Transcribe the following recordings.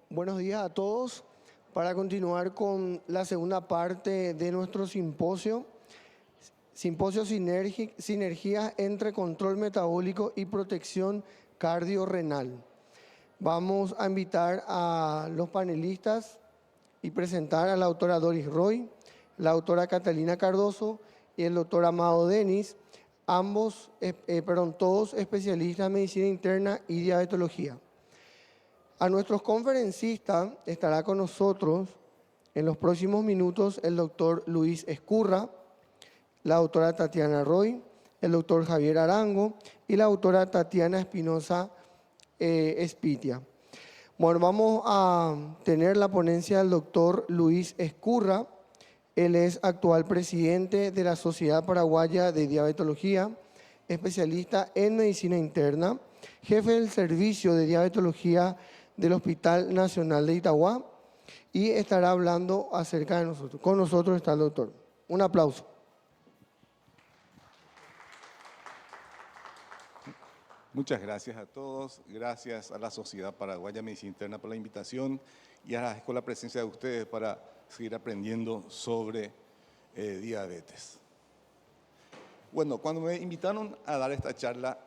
Buenos días a todos. Para continuar con la segunda parte de nuestro simposio, Sinergias entre control metabólico y protección cardiorrenal. Vamos a invitar a los panelistas y presentar a la doctora Doris Roy, la doctora Catalina Cardoso y el doctor Amado Denis, todos especialistas en medicina interna y diabetología. A nuestros conferencistas estará con nosotros en los próximos minutos el doctor Luis Escurra, la doctora Tatiana Roy, el doctor Javier Arango y la doctora Tatiana Espinosa Espitia. Bueno, vamos a tener la ponencia del doctor Luis Escurra. Él es actual presidente de la Sociedad Paraguaya de Diabetología, especialista en medicina interna, jefe del servicio de diabetología del Hospital Nacional de Itagua, y estará hablando acerca de nosotros. Con nosotros está el doctor. Un aplauso. Muchas gracias a todos, gracias a la Sociedad Paraguaya de Medicina Interna por la invitación y agradezco la presencia de ustedes para seguir aprendiendo sobre diabetes. Bueno, cuando me invitaron a dar esta charla,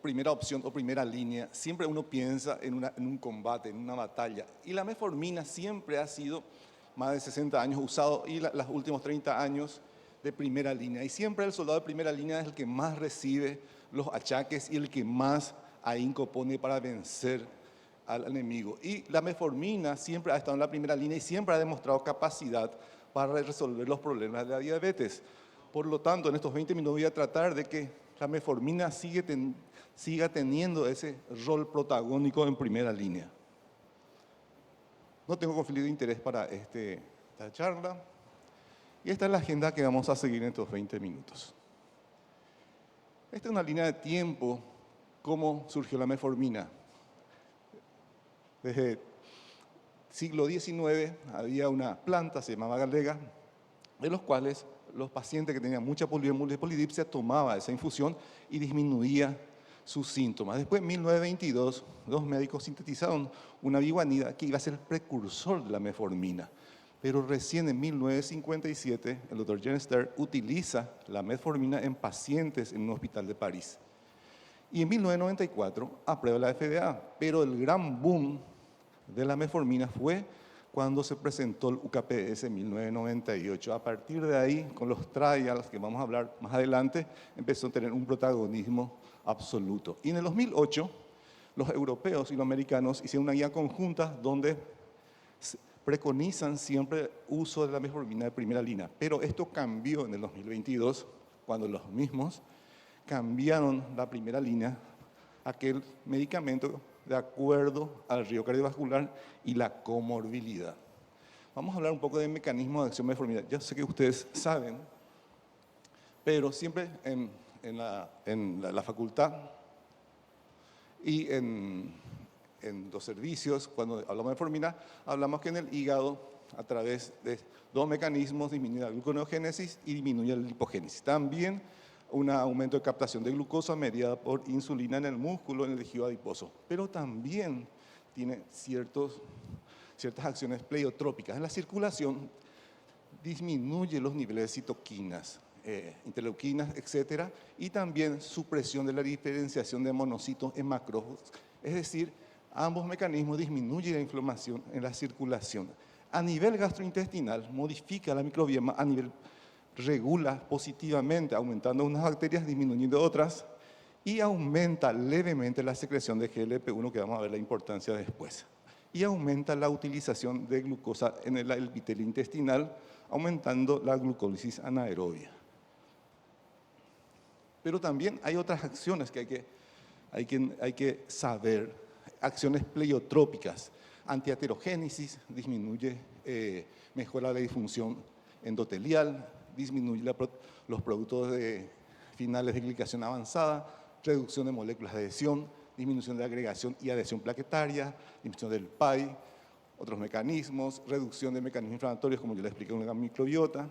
primera opción o primera línea, siempre uno piensa en un combate, en una batalla. Y la metformina siempre ha sido más de 60 años usado y los últimos 30 años de primera línea. Y siempre el soldado de primera línea es el que más recibe los achaques y el que más ahínco pone para vencer al enemigo. Y la metformina siempre ha estado en la primera línea y siempre ha demostrado capacidad para resolver los problemas de la diabetes. Por lo tanto, en estos 20 minutos voy a tratar de que la metformina siga teniendo ese rol protagónico en primera línea. No tengo conflicto de interés para esta charla. Y esta es la agenda que vamos a seguir en estos 20 minutos. Esta es una línea de tiempo, cómo surgió la metformina. Desde el siglo XIX había una planta, se llamaba galega, de los cuales los pacientes que tenían mucha polidipsia tomaban esa infusión y disminuía sus síntomas. Después, en 1922, los médicos sintetizaron una biguanida que iba a ser el precursor de la metformina. Pero recién en 1957, el doctor Jean Ster utiliza la metformina en pacientes en un hospital de París. Y en 1994 aprueba la FDA, pero el gran boom de la metformina fue cuando se presentó el UKPS en 1998. A partir de ahí, con los trials que vamos a hablar más adelante, empezó a tener un protagonismo absoluto. Y en el 2008, los europeos y los americanos hicieron una guía conjunta donde preconizan siempre uso de la metformina de primera línea. Pero esto cambió en el 2022, cuando los mismos cambiaron la primera línea, aquel medicamento de acuerdo al riesgo cardiovascular y la comorbilidad. Vamos a hablar un poco del mecanismo de acción de metformina. Ya sé que ustedes saben, pero siempre en la facultad y en los servicios, cuando hablamos de metformina, hablamos que en el hígado, a través de dos mecanismos, disminuye la gluconeogénesis y disminuye la lipogénesis. También un aumento de captación de glucosa mediada por insulina en el músculo, en el tejido adiposo. Pero también tiene ciertas acciones pleiotrópicas. En la circulación disminuye los niveles de citoquinas, interleuquinas, etc. Y también supresión de la diferenciación de monocitos en macrófagos. Es decir, ambos mecanismos disminuyen la inflamación en la circulación. A nivel gastrointestinal, modifica la microbioma, regula positivamente, aumentando unas bacterias, disminuyendo otras, y aumenta levemente la secreción de GLP-1, que vamos a ver la importancia después. Y aumenta la utilización de glucosa en el epitelio intestinal, aumentando la glucólisis anaerobia. Pero también hay otras acciones que hay que saber, acciones pleiotrópicas. Antiaterogénesis, mejora la disfunción endotelial, disminuye los productos finales de glicación avanzada, reducción de moléculas de adhesión, disminución de agregación y adhesión plaquetaria, disminución del PAI, otros mecanismos, reducción de mecanismos inflamatorios, como yo les expliqué en la microbiota,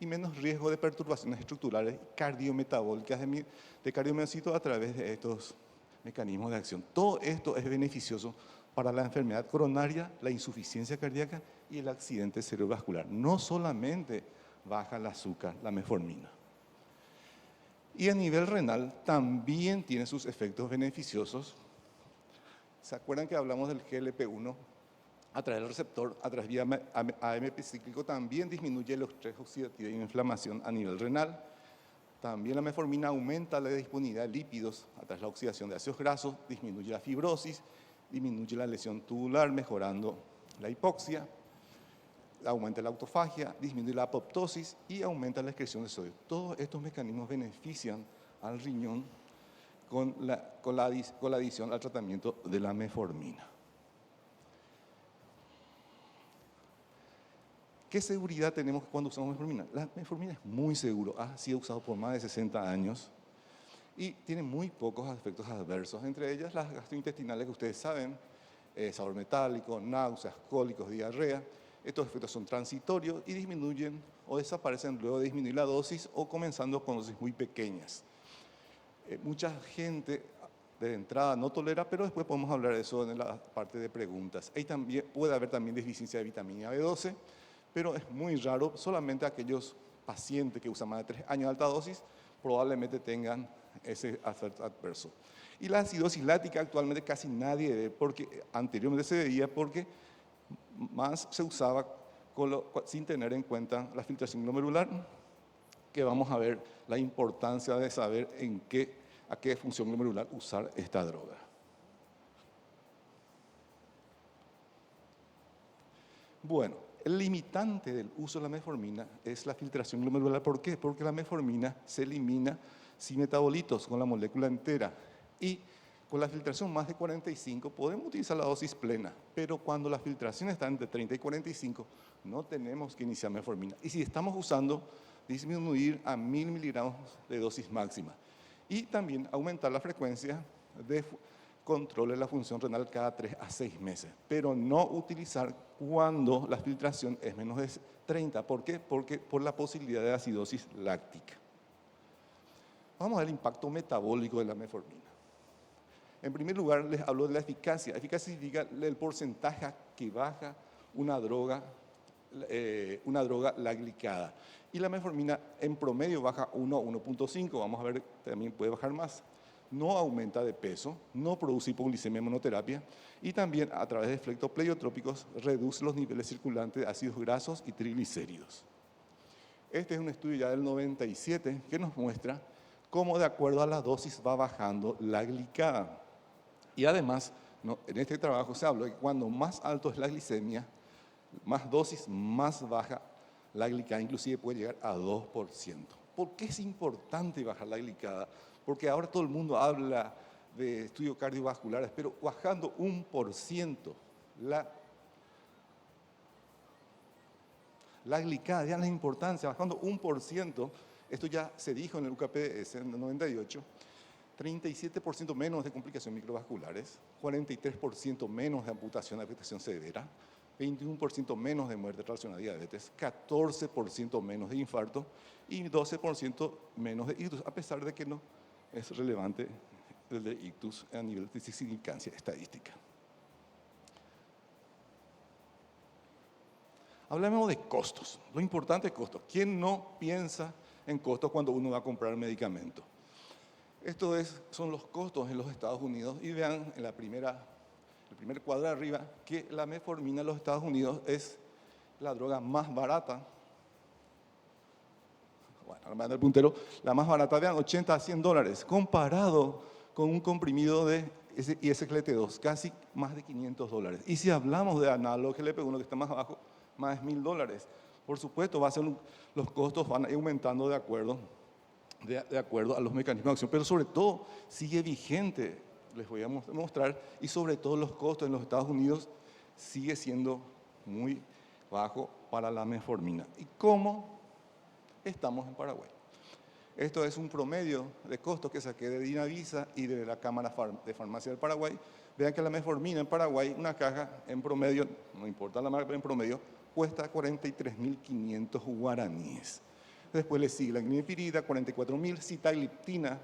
y menos riesgo de perturbaciones estructurales cardiometabólicas de cardiomiocitos a través de estos mecanismos de acción. Todo esto es beneficioso para la enfermedad coronaria, la insuficiencia cardíaca y el accidente cerebrovascular. No solamente baja el azúcar, la metformina. Y a nivel renal también tiene sus efectos beneficiosos. ¿Se acuerdan que hablamos del GLP-1? A través del receptor, a través de AMP cíclico, también disminuye el estrés oxidativo y la inflamación a nivel renal. También la metformina aumenta la disponibilidad de lípidos a través de la oxidación de ácidos grasos, disminuye la fibrosis, disminuye la lesión tubular, mejorando la hipoxia, aumenta la autofagia, disminuye la apoptosis y aumenta la excreción de sodio. Todos estos mecanismos benefician al riñón con la adición al tratamiento de la metformina. ¿Qué seguridad tenemos cuando usamos metformina? La metformina es muy seguro, ha sido usado por más de 60 años y tiene muy pocos efectos adversos, entre ellas las gastrointestinales que ustedes saben, sabor metálico, náuseas, cólicos, diarrea. Estos efectos son transitorios y disminuyen o desaparecen luego de disminuir la dosis o comenzando con dosis muy pequeñas. Mucha gente de entrada no tolera, pero después podemos hablar de eso en la parte de preguntas. Puede haber también deficiencia de vitamina B12, pero es muy raro, solamente aquellos pacientes que usan más de 3 años de alta dosis probablemente tengan ese efecto adverso. Y la acidosis láctica actualmente casi nadie ve, porque anteriormente se veía porque más se usaba sin tener en cuenta la filtración glomerular, que vamos a ver la importancia de saber a qué función glomerular usar esta droga. Bueno, el limitante del uso de la metformina es la filtración glomerular. ¿Por qué? Porque la metformina se elimina sin metabolitos, con la molécula entera. Y con la filtración más de 45 podemos utilizar la dosis plena, pero cuando la filtración está entre 30 y 45 no tenemos que iniciar metformina. Y si estamos usando, disminuir a 1000 miligramos de dosis máxima. Y también aumentar la frecuencia de control de la función renal cada 3 a 6 meses, pero no utilizar cuando la filtración es menos de 30. ¿Por qué? Porque por la posibilidad de acidosis láctica. Vamos a ver el impacto metabólico de la metformina. En primer lugar, les hablo de la eficacia. Eficacia significa el porcentaje que baja una droga la glicada. Y la metformina en promedio baja 1 a 1.5, vamos a ver, también puede bajar más. No aumenta de peso, no produce hipoglicemia en monoterapia y también a través de efectos pleiotrópicos reduce los niveles circulantes de ácidos grasos y triglicéridos. Este es un estudio ya del 97 que nos muestra cómo de acuerdo a la dosis va bajando la glicada. Y además, en este trabajo se habla de que cuando más alto es la glicemia, más dosis, más baja la glicada, inclusive puede llegar a 2%. ¿Por qué es importante bajar la glicada? Porque ahora todo el mundo habla de estudios cardiovasculares, pero bajando 1% la glicada, ya la importancia, bajando 1%, esto ya se dijo en el UKPS en el 98, 37% menos de complicaciones microvasculares, 43% menos de amputación, afectación severa, 21% menos de muerte relacionada a diabetes, 14% menos de infarto y 12% menos de ictus, a pesar de que no es relevante el de ictus a nivel de significancia estadística. Hablemos de costos. Lo importante es costos. ¿Quién no piensa en costos cuando uno va a comprar medicamento? Son los costos en los Estados Unidos y vean en el primer cuadro de arriba que la metformina en los Estados Unidos es la droga más barata. Bueno, armando el puntero, la más barata, vean, 80 a 100 dólares, comparado con un comprimido de SGLT2, casi más de 500 dólares. Y si hablamos de análogo GLP-1 que está más abajo, más de 1000 dólares. Por supuesto, los costos van a ir aumentando de acuerdo a los mecanismos de acción, pero sobre todo sigue vigente, les voy a mostrar, y sobre todo los costos en los Estados Unidos sigue siendo muy bajo para la metformina. ¿Y cómo estamos en Paraguay? Esto es un promedio de costos que saqué de Dinavisa y de la Cámara de Farmacia del Paraguay. Vean que la metformina en Paraguay, una caja en promedio, no importa la marca, pero en promedio, cuesta 43.500 guaraníes. Después le sigue la glimpirida, 44.000, sitagliptina,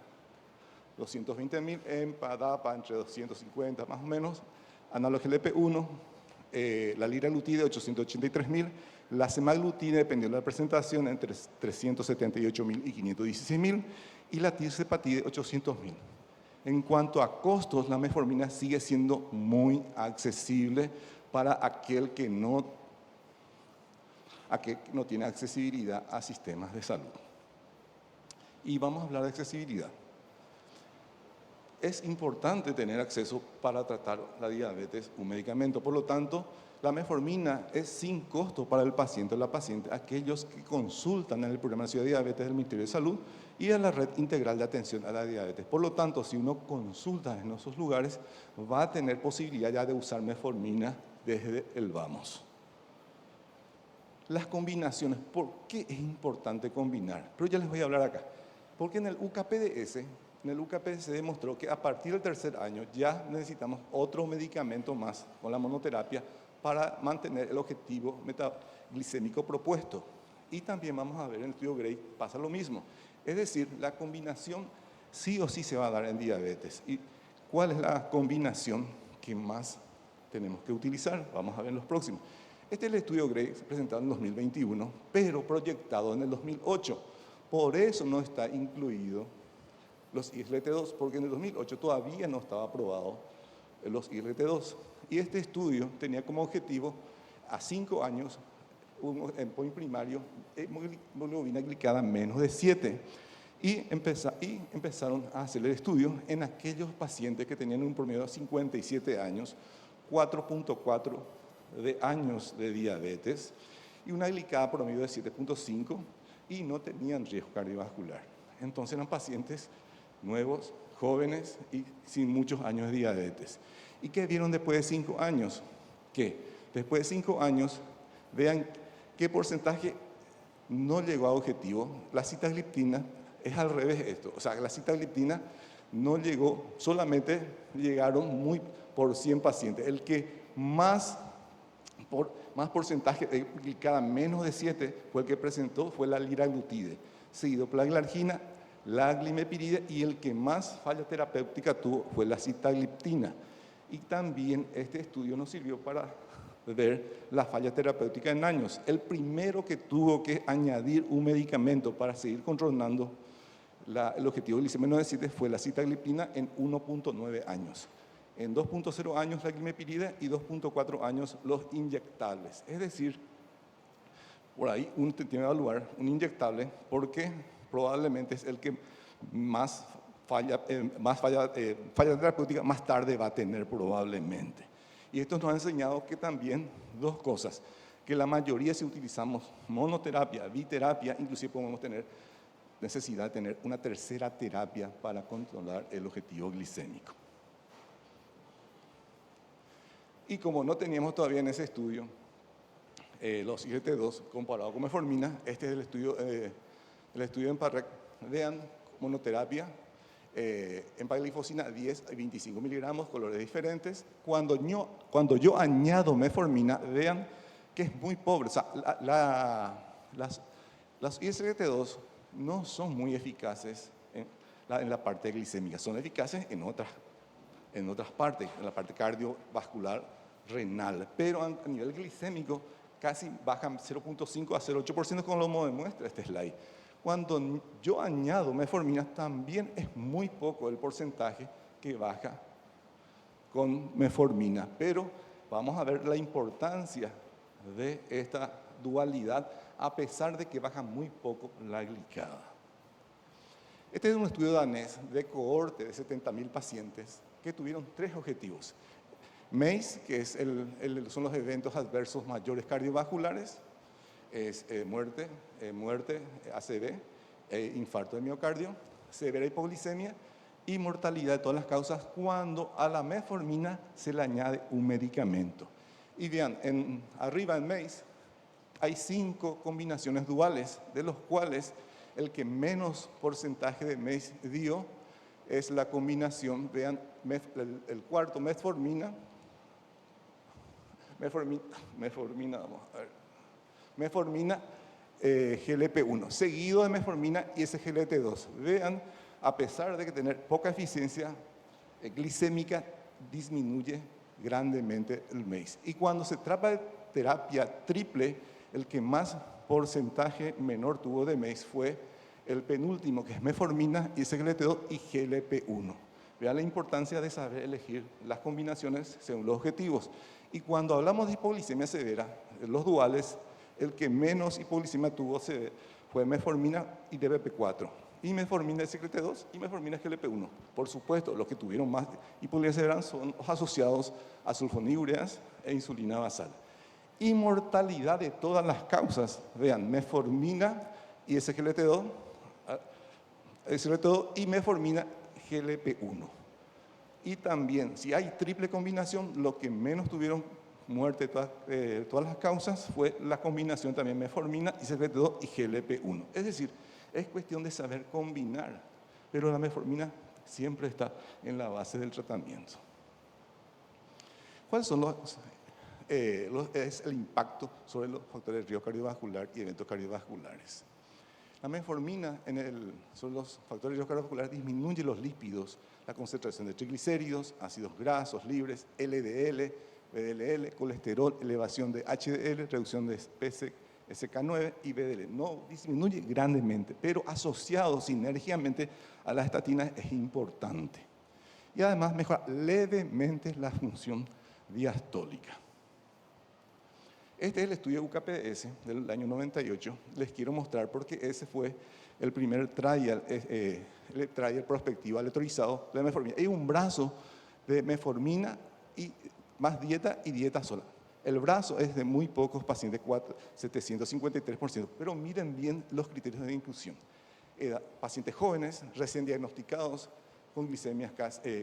220.000, empadapa entre 250 más o menos, analogel-GLP-1, la liraglutide 883.000, la semaglutide, dependiendo de la presentación, entre 378.000 y 516.000, y la tirzepatide 800.000. En cuanto a costos, la metformina sigue siendo muy accesible para aquel que no tiene accesibilidad a sistemas de salud. Y vamos a hablar de accesibilidad. Es importante tener acceso para tratar la diabetes, un medicamento. Por lo tanto, la metformina es sin costo para el paciente o la paciente, aquellos que consultan en el Programa Nacional de Diabetes del Ministerio de Salud y en la Red Integral de Atención a la Diabetes. Por lo tanto, si uno consulta en esos lugares, va a tener posibilidad ya de usar metformina desde el vamos. Las combinaciones, ¿por qué es importante combinar? Pero ya les voy a hablar acá. Porque en el UKPDS se demostró que a partir del tercer año ya necesitamos otro medicamento más con la monoterapia para mantener el objetivo metaglicémico propuesto. Y también vamos a ver en el estudio Gray pasa lo mismo. Es decir, la combinación sí o sí se va a dar en diabetes. ¿Y cuál es la combinación que más tenemos que utilizar? Vamos a ver en los próximos. Este es el estudio Gray presentado en 2021, pero proyectado en el 2008. Por eso no está incluido los ISLT2, porque en el 2008 todavía no estaba aprobado los ISLT2. Y este estudio tenía como objetivo a 5 años un endpoint primario, hemoglobina glicada menos de 7. Y empezaron a hacer el estudio en aquellos pacientes que tenían un promedio de 57 años, 4.4 de años de diabetes y una glicada promedio de 7.5 y no tenían riesgo cardiovascular. Entonces eran pacientes nuevos, jóvenes y sin muchos años de diabetes. ¿Y qué vieron después de 5 años? Que después de 5 años, vean qué porcentaje no llegó a objetivo. La sitagliptina es al revés esto. O sea, la sitagliptina no llegó, solamente llegaron muy por 100 pacientes. El que más porcentaje de glicada menos de 7 fue el que presentó, fue la liraglutide, seguido por la glargina, la glimepiride y el que más falla terapéutica tuvo fue la sitagliptina. Y también este estudio nos sirvió para ver la falla terapéutica en años. El primero que tuvo que añadir un medicamento para seguir controlando el objetivo glicémico menos de 7 fue la sitagliptina en 1.9 años. En 2.0 años la glimepiride y 2.4 años los inyectables. Es decir, por ahí uno tiene que evaluar un inyectable porque probablemente es el que más falla terapéutica más tarde va a tener probablemente. Y esto nos ha enseñado que también dos cosas, que la mayoría si utilizamos monoterapia, biterapia, inclusive podemos tener necesidad de tener una tercera terapia para controlar el objetivo glicémico. Y como no teníamos todavía en ese estudio los IGT-2 comparado con metformina, este es el estudio en PARREC. Vean, monoterapia, empaglifosina 10 a 25 miligramos, colores diferentes. Cuando yo añado metformina, vean que es muy pobre. O sea, las ISGT2 no son muy eficaces en la parte glicémica, son eficaces en otras partes, en la parte cardiovascular, renal, pero a nivel glicémico casi bajan 0.5 a 0.8%, como lo demuestra este slide. Cuando yo añado metformina, también es muy poco el porcentaje que baja con metformina, pero vamos a ver la importancia de esta dualidad, a pesar de que baja muy poco la glicada. Este es un estudio danés de cohorte de 70.000 pacientes que tuvieron 3 objetivos. MACE, que son los eventos adversos mayores cardiovasculares, es muerte, ACV, infarto de miocardio, severa hipoglicemia y mortalidad de todas las causas cuando a la metformina se le añade un medicamento. Y vean, arriba en MACE hay 5 combinaciones duales, de los cuales el que menos porcentaje de MACE dio es la combinación, vean, el cuarto, metformina, GLP-1, seguido de metformina y SGLT2. Vean, a pesar de que tener poca eficiencia glicémica, disminuye grandemente el MACE. Y cuando se trata de terapia triple, el que más porcentaje menor tuvo de MACE fue el penúltimo, que es metformina, SGLT2 y GLP-1. Vean la importancia de saber elegir las combinaciones según los objetivos. Y cuando hablamos de hipoglicemia severa, los duales, el que menos hipoglicemia tuvo fue metformina y DPP4. Y metformina SGLT2 y metformina GLP-1. Por supuesto, los que tuvieron más hipoglicemia severa son los asociados a sulfonilureas e insulina basal. Y mortalidad de todas las causas, vean, metformina y SGLT2 y metformina GLP-1. Y también, si hay triple combinación, lo que menos tuvieron muerte de todas las causas fue la combinación también metformina, SGLT2 y GLP-1. Es decir, es cuestión de saber combinar, pero la metformina siempre está en la base del tratamiento. ¿Cuáles son es el impacto sobre los factores de riesgo cardiovascular y eventos cardiovasculares? La metformina sobre los factores de riesgo cardiovascular disminuye los lípidos, la concentración de triglicéridos, ácidos grasos libres, LDL, VDL, colesterol, elevación de HDL, reducción de PCSK9 y VDL. No disminuye grandemente, pero asociado sinérgicamente a las estatinas es importante. Y además mejora levemente la función diastólica. Este es el estudio UKPDS del año 98. Les quiero mostrar porque ese fue el primer trial prospectivo aleatorizado de metformina. Hay un brazo de metformina y más dieta y dieta sola. El brazo es de muy pocos pacientes, 753%, pero miren bien los criterios de inclusión. Pacientes jóvenes, recién diagnosticados, con glicemias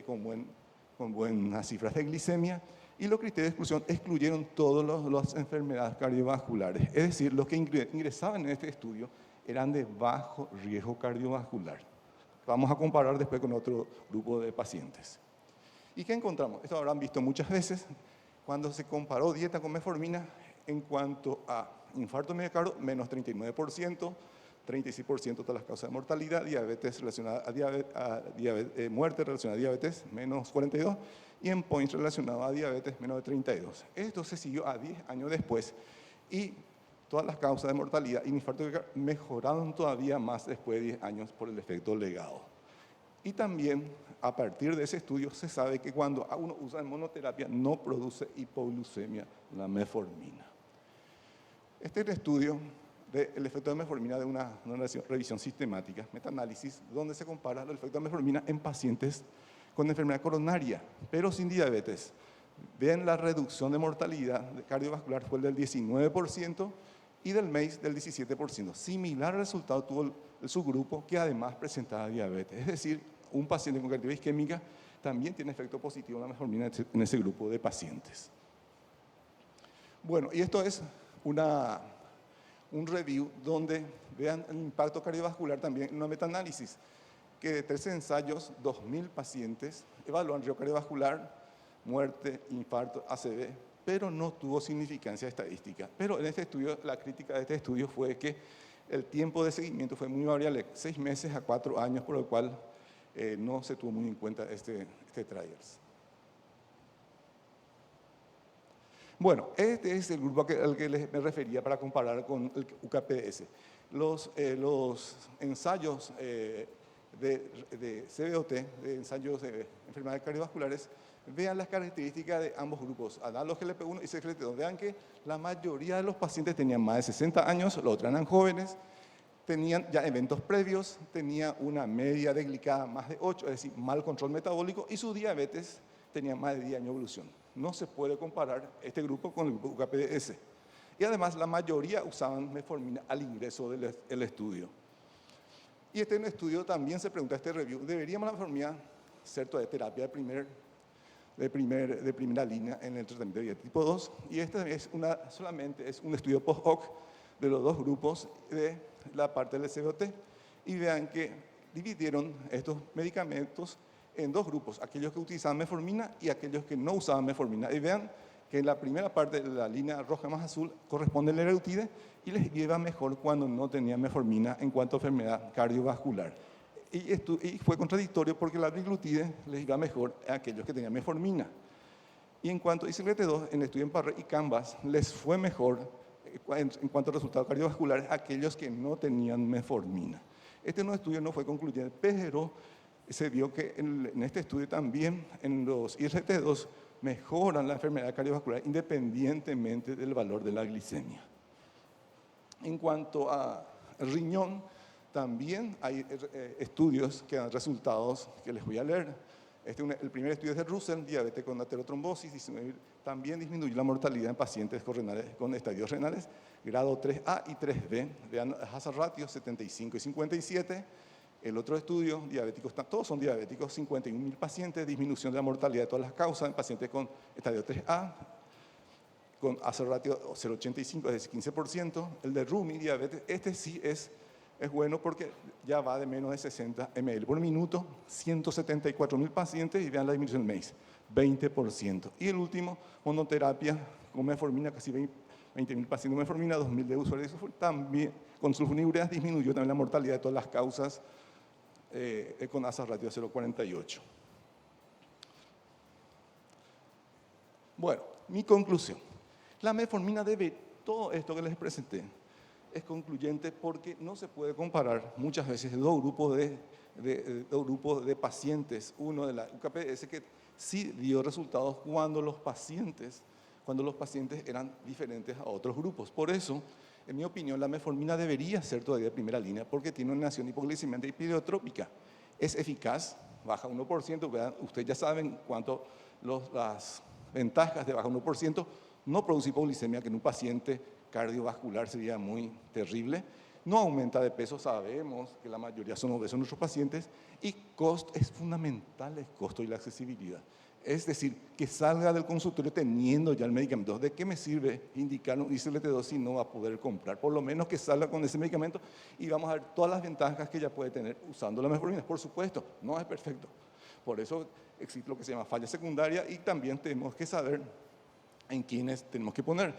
con buenas cifras de glicemia, y los criterios de exclusión excluyeron todas las enfermedades cardiovasculares. Es decir, los que ingresaban en este estudio eran de bajo riesgo cardiovascular. Vamos a comparar después con otro grupo de pacientes. ¿Y qué encontramos? Esto habrán visto muchas veces. Cuando se comparó dieta con metformina, en cuanto a infarto miocardio, menos 39%, 36% todas las causas de mortalidad, diabetes relacionada a muerte relacionada a diabetes, menos 42%, y endpoints relacionados a diabetes, menos de 32%. Esto se siguió a 10 años después y todas las causas de mortalidad y infarto mejoraron todavía más después de 10 años por el efecto legado. Y también, a partir de ese estudio, se sabe que cuando uno usa monoterapia no produce hipoglucemia la metformina. Este es el estudio del efecto de metformina de una revisión sistemática, metaanálisis, donde se compara el efecto de metformina en pacientes con enfermedad coronaria, pero sin diabetes. Ven la reducción de mortalidad cardiovascular fue del 19% y del MACE del 17%. Similar resultado tuvo el subgrupo que además presentaba diabetes. Es decir, un paciente con cardiovascular isquémica también tiene efecto positivo en la metformina en ese grupo de pacientes. Bueno, y esto es un review donde vean el impacto cardiovascular también en una metaanálisis, que de 13 ensayos, 2.000 pacientes evaluan riesgo cardiovascular, muerte, infarto, ACV, pero no tuvo significancia estadística. Pero en este estudio, la crítica de este estudio fue que el tiempo de seguimiento fue muy variable, 6 meses a 4 años, por lo cual no se tuvo muy en cuenta este trials. Bueno, este es el grupo al que me refería para comparar con el UKPDS. Los ensayos de CVOT, de ensayos de enfermedades cardiovasculares, vean las características de ambos grupos, los GLP-1 y SGLT2. Vean que la mayoría de los pacientes tenían más de 60 años, los otros eran jóvenes, tenían ya eventos previos, tenía una media de glicada más de 8, es decir, mal control metabólico, y su diabetes tenía más de 10 años de evolución. No se puede comparar este grupo con el grupo UKPDS. Y además, la mayoría usaban metformina al ingreso del estudio. Y este estudio también se pregunta, este review, ¿deberíamos la metformina ser toda terapia de primera línea en el tratamiento de diabetes tipo 2? Y este solamente es un estudio post-hoc de los dos grupos de la parte del CVOT. Y vean que dividieron estos medicamentos en dos grupos, aquellos que utilizaban metformina y aquellos que no usaban metformina. Y vean que en la primera parte de la línea roja más azul corresponde el liraglutide y les iba mejor cuando no tenían metformina en cuanto a enfermedad cardiovascular. Y fue contradictorio porque la liraglutide les iba mejor a aquellos que tenían metformina. Y en cuanto a ICLT2, en el estudio en Parre y Canvas, les fue mejor en cuanto a resultados cardiovasculares a aquellos que no tenían metformina. Este estudio no fue concluyente, pero se vio que en este estudio también en los ICLT2 mejoran la enfermedad cardiovascular independientemente del valor de la glicemia. En cuanto a riñón, también hay estudios que dan resultados que les voy a leer. El primer estudio es de Russell, diabetes con aterotrombosis, también disminuye la mortalidad en pacientes con estadios renales, grado 3A y 3B, vean hazard ratio 75 y 57. El otro estudio, diabéticos, todos son diabéticos, 51.000 pacientes, disminución de la mortalidad de todas las causas en pacientes con estadio 3A, con hazard ratio 0,85, es decir, 15%. El de Rumi, diabetes, este sí es bueno porque ya va de menos de 60 ml por minuto, 174.000 pacientes y vean la disminución del MACE, 20%. Y el último, monoterapia con metformina, casi 20.000 pacientes con metformina, 2.000 de usuarios de sulfur, también con sulfonilureas disminuyó también la mortalidad de todas las causas con hazard ratio 0,48. Bueno, mi conclusión. La metformina debe, todo esto que les presenté, es concluyente porque no se puede comparar muchas veces dos grupos de pacientes. Uno de la UKPS que sí dio resultados cuando los pacientes eran diferentes a otros grupos. Por eso, en mi opinión, la metformina debería ser todavía de primera línea porque tiene una acción hipoglicémica y pidotrópica. Es eficaz, baja 1%, ¿verdad? Ustedes ya saben cuánto las ventajas de baja 1%, no produce hipoglicemia, que en un paciente cardiovascular sería muy terrible. No aumenta de peso, sabemos que la mayoría son obesos nuestros pacientes. Y costo es fundamental, el costo y la accesibilidad. Es decir, que salga del consultorio teniendo ya el medicamento. ¿De qué me sirve indicar un ICLT2 si no va a poder comprar? Por lo menos que salga con ese medicamento y vamos a ver todas las ventajas que ya puede tener usando la metformina. Por supuesto, no es perfecto. Por eso existe lo que se llama falla secundaria y también tenemos que saber en quiénes tenemos que poner.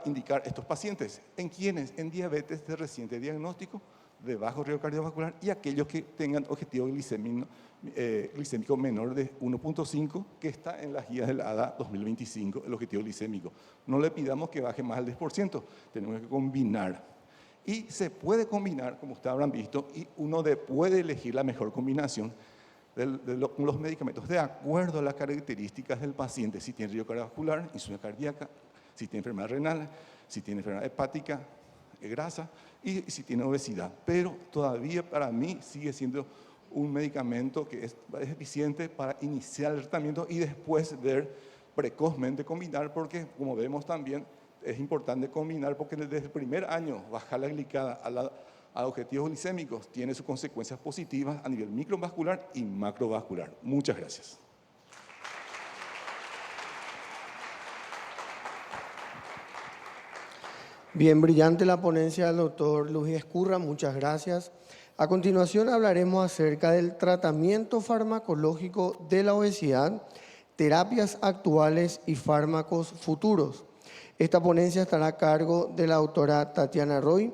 Indicar estos pacientes. ¿En quiénes? En diabetes de reciente diagnóstico, de bajo riesgo cardiovascular y aquellos que tengan objetivo glicémico menor de 1.5, que está en las guías del ADA 2025, el objetivo glicémico. No le pidamos que baje más del 10%, tenemos que combinar. Y se puede combinar, como ustedes habrán visto, y uno puede elegir la mejor combinación con los medicamentos de acuerdo a las características del paciente, si tiene riesgo cardiovascular, insuficiencia cardíaca, si tiene enfermedad renal, si tiene enfermedad hepática, grasa y si tiene obesidad. Pero todavía para mí sigue siendo un medicamento que es eficiente para iniciar el tratamiento y después ver precozmente combinar, porque como vemos también es importante combinar porque desde el primer año bajar la glicada a objetivos glicémicos tiene sus consecuencias positivas a nivel microvascular y macrovascular. Muchas gracias. Bien, brillante la ponencia del doctor Luis Escurra, muchas gracias. A continuación hablaremos acerca del tratamiento farmacológico de la obesidad, terapias actuales y fármacos futuros. Esta ponencia estará a cargo de la doctora Tatiana Roy.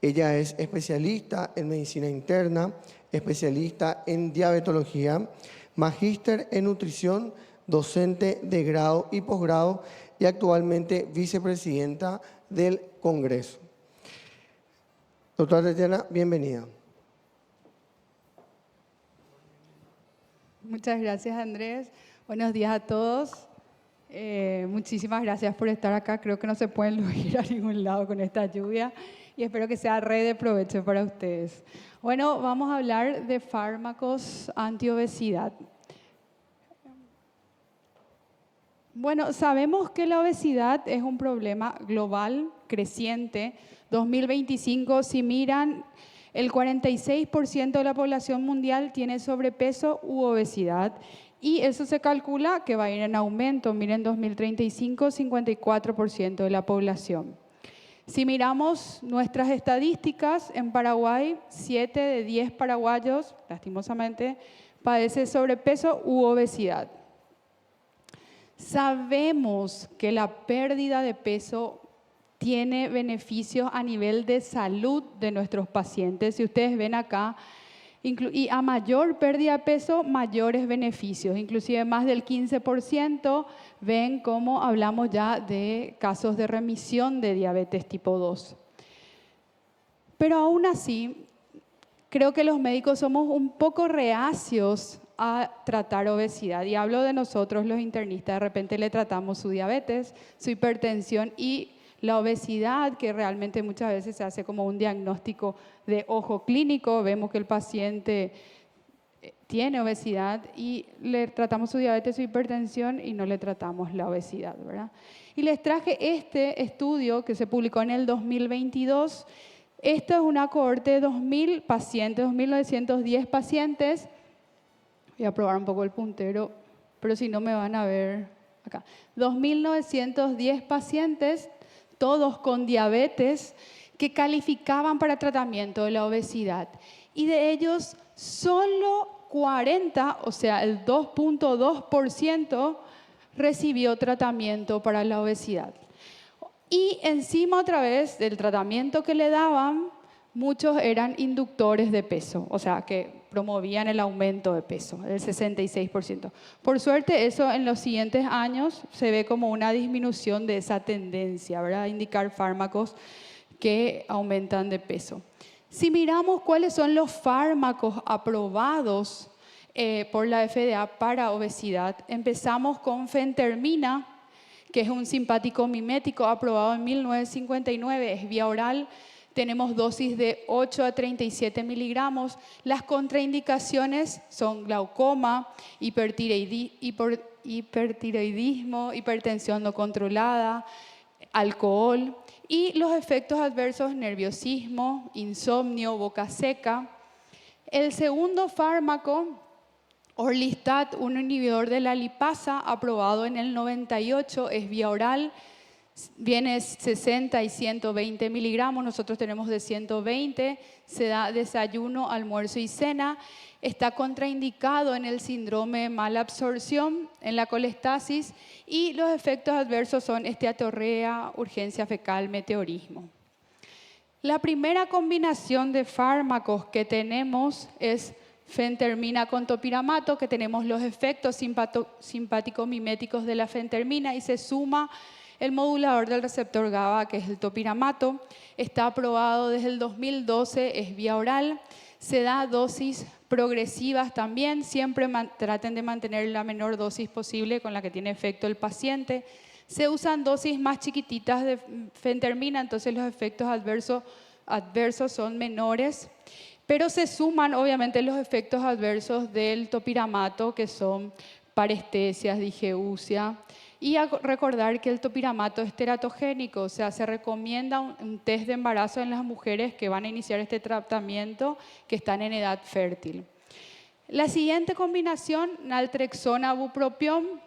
Ella es especialista en medicina interna, especialista en diabetología, magíster en nutrición, docente de grado y posgrado y actualmente vicepresidenta del Congreso. Doctora Tatiana, bienvenida. Muchas gracias, Andrés. Buenos días a todos. Muchísimas gracias por estar acá. Creo que no se pueden ir a ningún lado con esta lluvia y espero que sea re de provecho para ustedes. Bueno, vamos a hablar de fármacos antiobesidad. Bueno, sabemos que la obesidad es un problema global, creciente. 2025, si miran, el 46% de la población mundial tiene sobrepeso u obesidad y eso se calcula que va a ir en aumento. Miren, 2035, 54% de la población. Si miramos nuestras estadísticas, en Paraguay, 7 de 10 paraguayos, lastimosamente, padecen sobrepeso u obesidad. Sabemos que la pérdida de peso tiene beneficios a nivel de salud de nuestros pacientes. Si ustedes ven acá, Y a mayor pérdida de peso, mayores beneficios. Inclusive más del 15% ven cómo hablamos ya de casos de remisión de diabetes tipo 2. Pero aún así, creo que los médicos somos un poco reacios a tratar obesidad. Y hablo de nosotros los internistas, de repente le tratamos su diabetes, su hipertensión y la obesidad, que realmente muchas veces se hace como un diagnóstico de ojo clínico. Vemos que el paciente tiene obesidad y le tratamos su diabetes, su hipertensión y no le tratamos la obesidad, ¿verdad? Y les traje este estudio que se publicó en el 2022. Esta es una cohorte de 2.000 pacientes, 2.910 pacientes. Voy a probar un poco el puntero, pero si no me van a ver acá. 2.910 pacientes, todos con diabetes, que calificaban para tratamiento de la obesidad. Y de ellos, solo 40, o sea, el 2.2%, recibió tratamiento para la obesidad. Y encima otra vez del tratamiento que le daban, muchos eran inductores de peso, o sea, que promovían el aumento de peso, el 66%. Por suerte, eso en los siguientes años se ve como una disminución de esa tendencia, ¿verdad? A indicar fármacos que aumentan de peso. Si miramos cuáles son los fármacos aprobados por la FDA para obesidad, empezamos con fentermina, que es un simpático mimético aprobado en 1959, es vía oral. Tenemos dosis de 8 a 37 miligramos. Las contraindicaciones son glaucoma, hipertiroidismo, hipertensión no controlada, alcohol y los efectos adversos, nerviosismo, insomnio, boca seca. El segundo fármaco, Orlistat, un inhibidor de la lipasa, aprobado en el 98, es vía oral. Viene 60 y 120 miligramos, nosotros tenemos de 120, se da desayuno, almuerzo y cena. Está contraindicado en el síndrome de mala absorción, en la colestasis, y los efectos adversos son esteatorrea, urgencia fecal, meteorismo. La primera combinación de fármacos que tenemos es fentermina con topiramato, que tenemos los efectos simpático-miméticos de la fentermina y se suma el modulador del receptor GABA, que es el topiramato. Está aprobado desde el 2012, es vía oral. Se da dosis progresivas también. Siempre traten de mantener la menor dosis posible con la que tiene efecto el paciente. Se usan dosis más chiquititas de fentermina, entonces los efectos adversos son menores. Pero se suman obviamente los efectos adversos del topiramato, que son parestesias, digeusia. Y a recordar que el topiramato es teratogénico, o sea, se recomienda un test de embarazo en las mujeres que van a iniciar este tratamiento que están en edad fértil. La siguiente combinación, naltrexona-bupropión.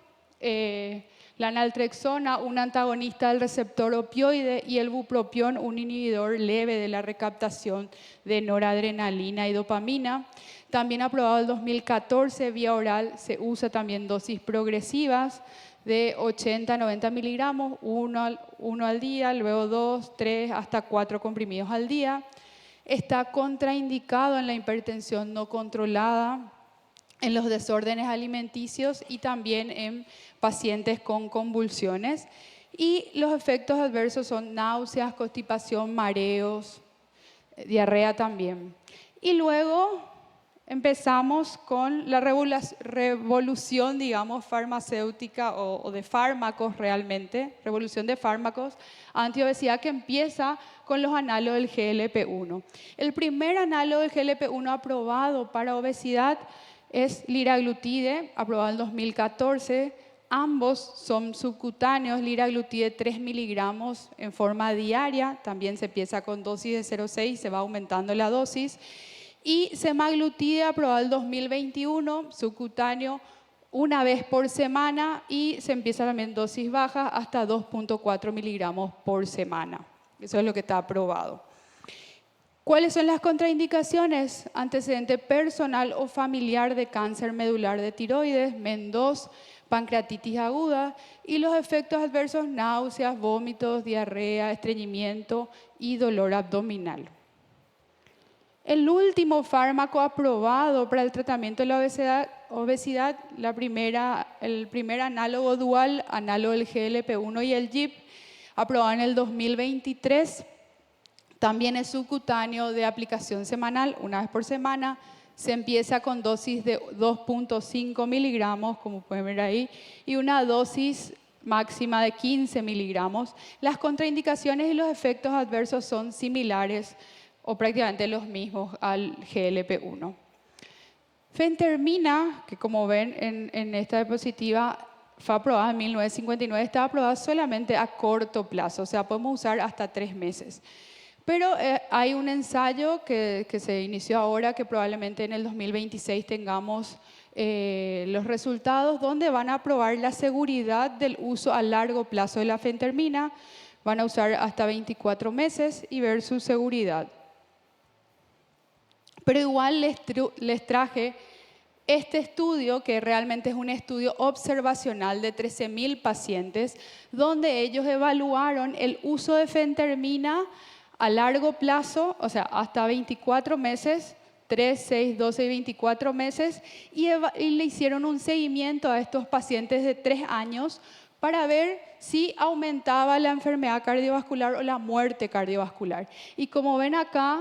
La naltrexona, un antagonista del receptor opioide, y el bupropión, un inhibidor leve de la recaptación de noradrenalina y dopamina. También aprobado en 2014, vía oral, se usa también dosis progresivas de 80 a 90 miligramos, uno al día, luego 2, 3, hasta 4 comprimidos al día. Está contraindicado en la hipertensión no controlada, en los desórdenes alimenticios y también en pacientes con convulsiones. Y los efectos adversos son náuseas, constipación, mareos, diarrea también. Y luego empezamos con la revolución, digamos, farmacéutica o de fármacos realmente, revolución de fármacos antiobesidad, que empieza con los análogos del GLP-1. El primer análogo del GLP-1 aprobado para obesidad es liraglutide, aprobado en 2014. Ambos son subcutáneos, liraglutide 3 miligramos en forma diaria, también se empieza con dosis de 0,6, se va aumentando la dosis. Y semaglutide, aprobado en 2021, subcutáneo, una vez por semana, y se empieza también dosis baja hasta 2.4 miligramos por semana. Eso es lo que está aprobado. ¿Cuáles son las contraindicaciones? Antecedente personal o familiar de cáncer medular de tiroides, MEN2, pancreatitis aguda, y los efectos adversos, náuseas, vómitos, diarrea, estreñimiento y dolor abdominal. El último fármaco aprobado para el tratamiento de la obesidad, el primer análogo dual, análogo del GLP-1 y el GIP, aprobado en el 2023, también es subcutáneo de aplicación semanal, una vez por semana. Se empieza con dosis de 2.5 miligramos, como pueden ver ahí, y una dosis máxima de 15 miligramos. Las contraindicaciones y los efectos adversos son similares o prácticamente los mismos al GLP-1. Fentermina, que como ven en esta diapositiva, fue aprobada en 1959, está aprobada solamente a corto plazo, o sea, podemos usar hasta 3 meses. Pero hay un ensayo que se inició ahora, que probablemente en el 2026 tengamos los resultados, donde van a probar la seguridad del uso a largo plazo de la fentermina. Van a usar hasta 24 meses y ver su seguridad. Pero igual les traje este estudio, que realmente es un estudio observacional de 13.000 pacientes, donde ellos evaluaron el uso de fentermina a largo plazo, o sea, hasta 24 meses, 3, 6, 12 y 24 meses, y le hicieron un seguimiento a estos pacientes de 3 años para ver si aumentaba la enfermedad cardiovascular o la muerte cardiovascular. Y como ven acá,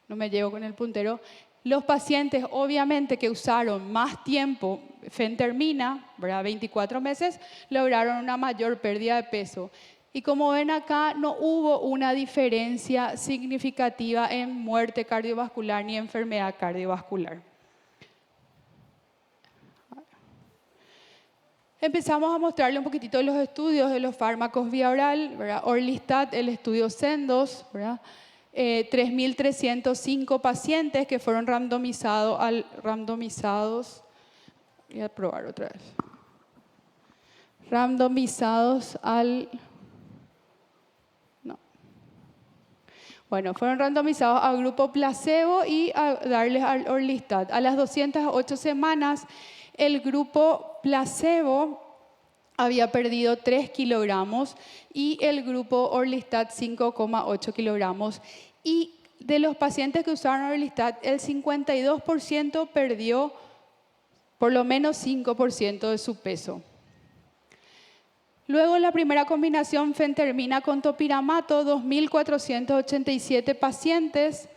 no me llevo con el puntero, los pacientes obviamente que usaron más tiempo fentermina, ¿verdad? 24 meses, lograron una mayor pérdida de peso. Y como ven acá, no hubo una diferencia significativa en muerte cardiovascular ni enfermedad cardiovascular. Empezamos a mostrarle un poquitito de los estudios de los fármacos vía oral, ¿verdad? Orlistat, el estudio SENDOS, ¿verdad? 3.305 pacientes que fueron randomizados, voy a probar otra vez, fueron randomizados al grupo placebo y a darles al Orlistat. A las 208 semanas, el grupo placebo había perdido 3 kilogramos y el grupo Orlistat 5,8 kilogramos. Y de los pacientes que usaron Orlistat, el 52% perdió por lo menos 5% de su peso. Luego la primera combinación fentermina con topiramato, 2.487 pacientes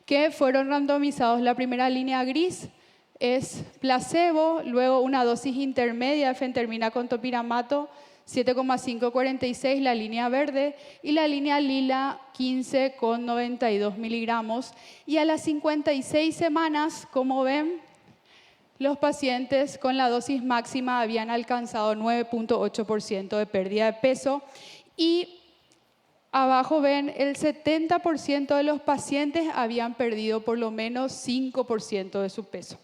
que fueron randomizados. La primera línea gris es placebo, luego una dosis intermedia de fentermina con topiramato, 7,546, la línea verde, y la línea lila, 15,92 miligramos. Y a las 56 semanas, como ven, los pacientes con la dosis máxima habían alcanzado 9,8% de pérdida de peso. Y abajo ven, el 70% de los pacientes habían perdido por lo menos 5% de su peso.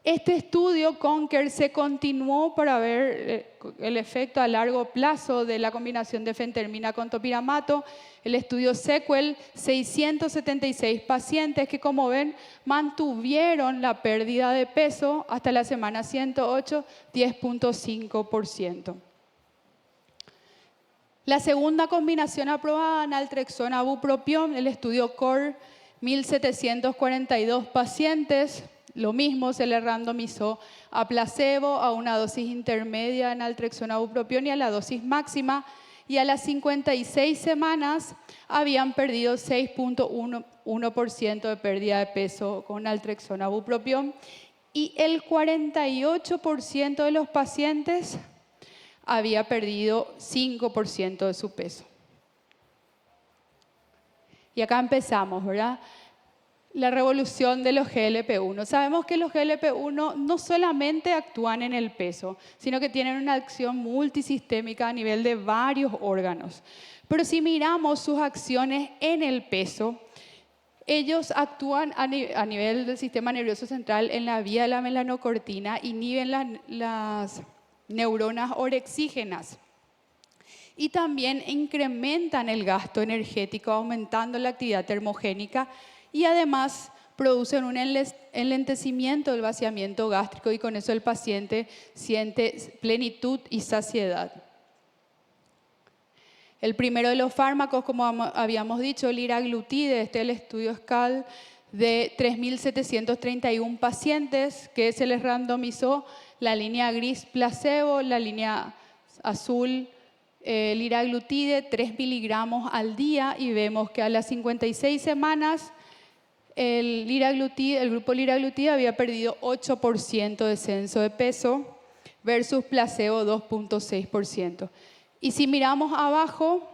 Este estudio CONQUER se continuó para ver el efecto a largo plazo de la combinación de fentermina con topiramato. El estudio SEQUEL, 676 pacientes que, como ven, mantuvieron la pérdida de peso hasta la semana 108, 10,5%. La segunda combinación aprobada, naltrexona bupropión, el estudio CORE, 1.742 pacientes. Lo mismo, se le randomizó a placebo, a una dosis intermedia de naltrexona bupropión y a la dosis máxima. Y a las 56 semanas habían perdido 6,1% de pérdida de peso con naltrexona bupropión. Y el 48% de los pacientes había perdido 5% de su peso. Y acá empezamos, ¿verdad? La revolución de los GLP-1. Sabemos que los GLP-1 no solamente actúan en el peso, sino que tienen una acción multisistémica a nivel de varios órganos. Pero si miramos sus acciones en el peso, ellos actúan a nivel del sistema nervioso central en la vía de la melanocortina, inhiben las neuronas orexígenas y también incrementan el gasto energético, aumentando la actividad termogénica. Y además producen un enlentecimiento del vaciamiento gástrico y con eso el paciente siente plenitud y saciedad. El primero de los fármacos, como habíamos dicho, liraglutide, este es el estudio SCAL de 3.731 pacientes que se les randomizó la línea gris placebo, la línea azul liraglutide, 3 miligramos al día, y vemos que a las 56 semanas el grupo liraglutide había perdido 8% de descenso de peso versus placebo 2.6%. Y si miramos abajo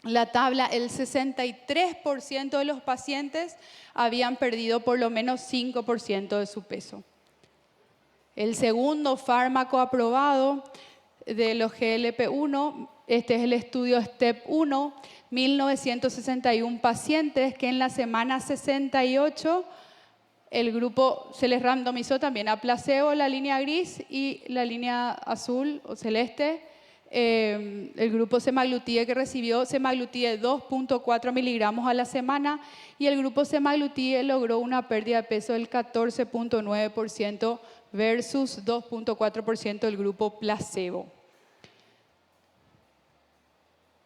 la tabla, el 63% de los pacientes habían perdido por lo menos 5% de su peso. El segundo fármaco aprobado de los GLP-1, este es el estudio STEP-1, 1961 pacientes que en la semana 68 el grupo se les randomizó también a placebo, la línea gris, y la línea azul o celeste, el grupo semaglutide, que recibió semaglutide 2.4 miligramos a la semana, y el grupo semaglutide logró una pérdida de peso del 14.9% versus 2.4% del grupo placebo.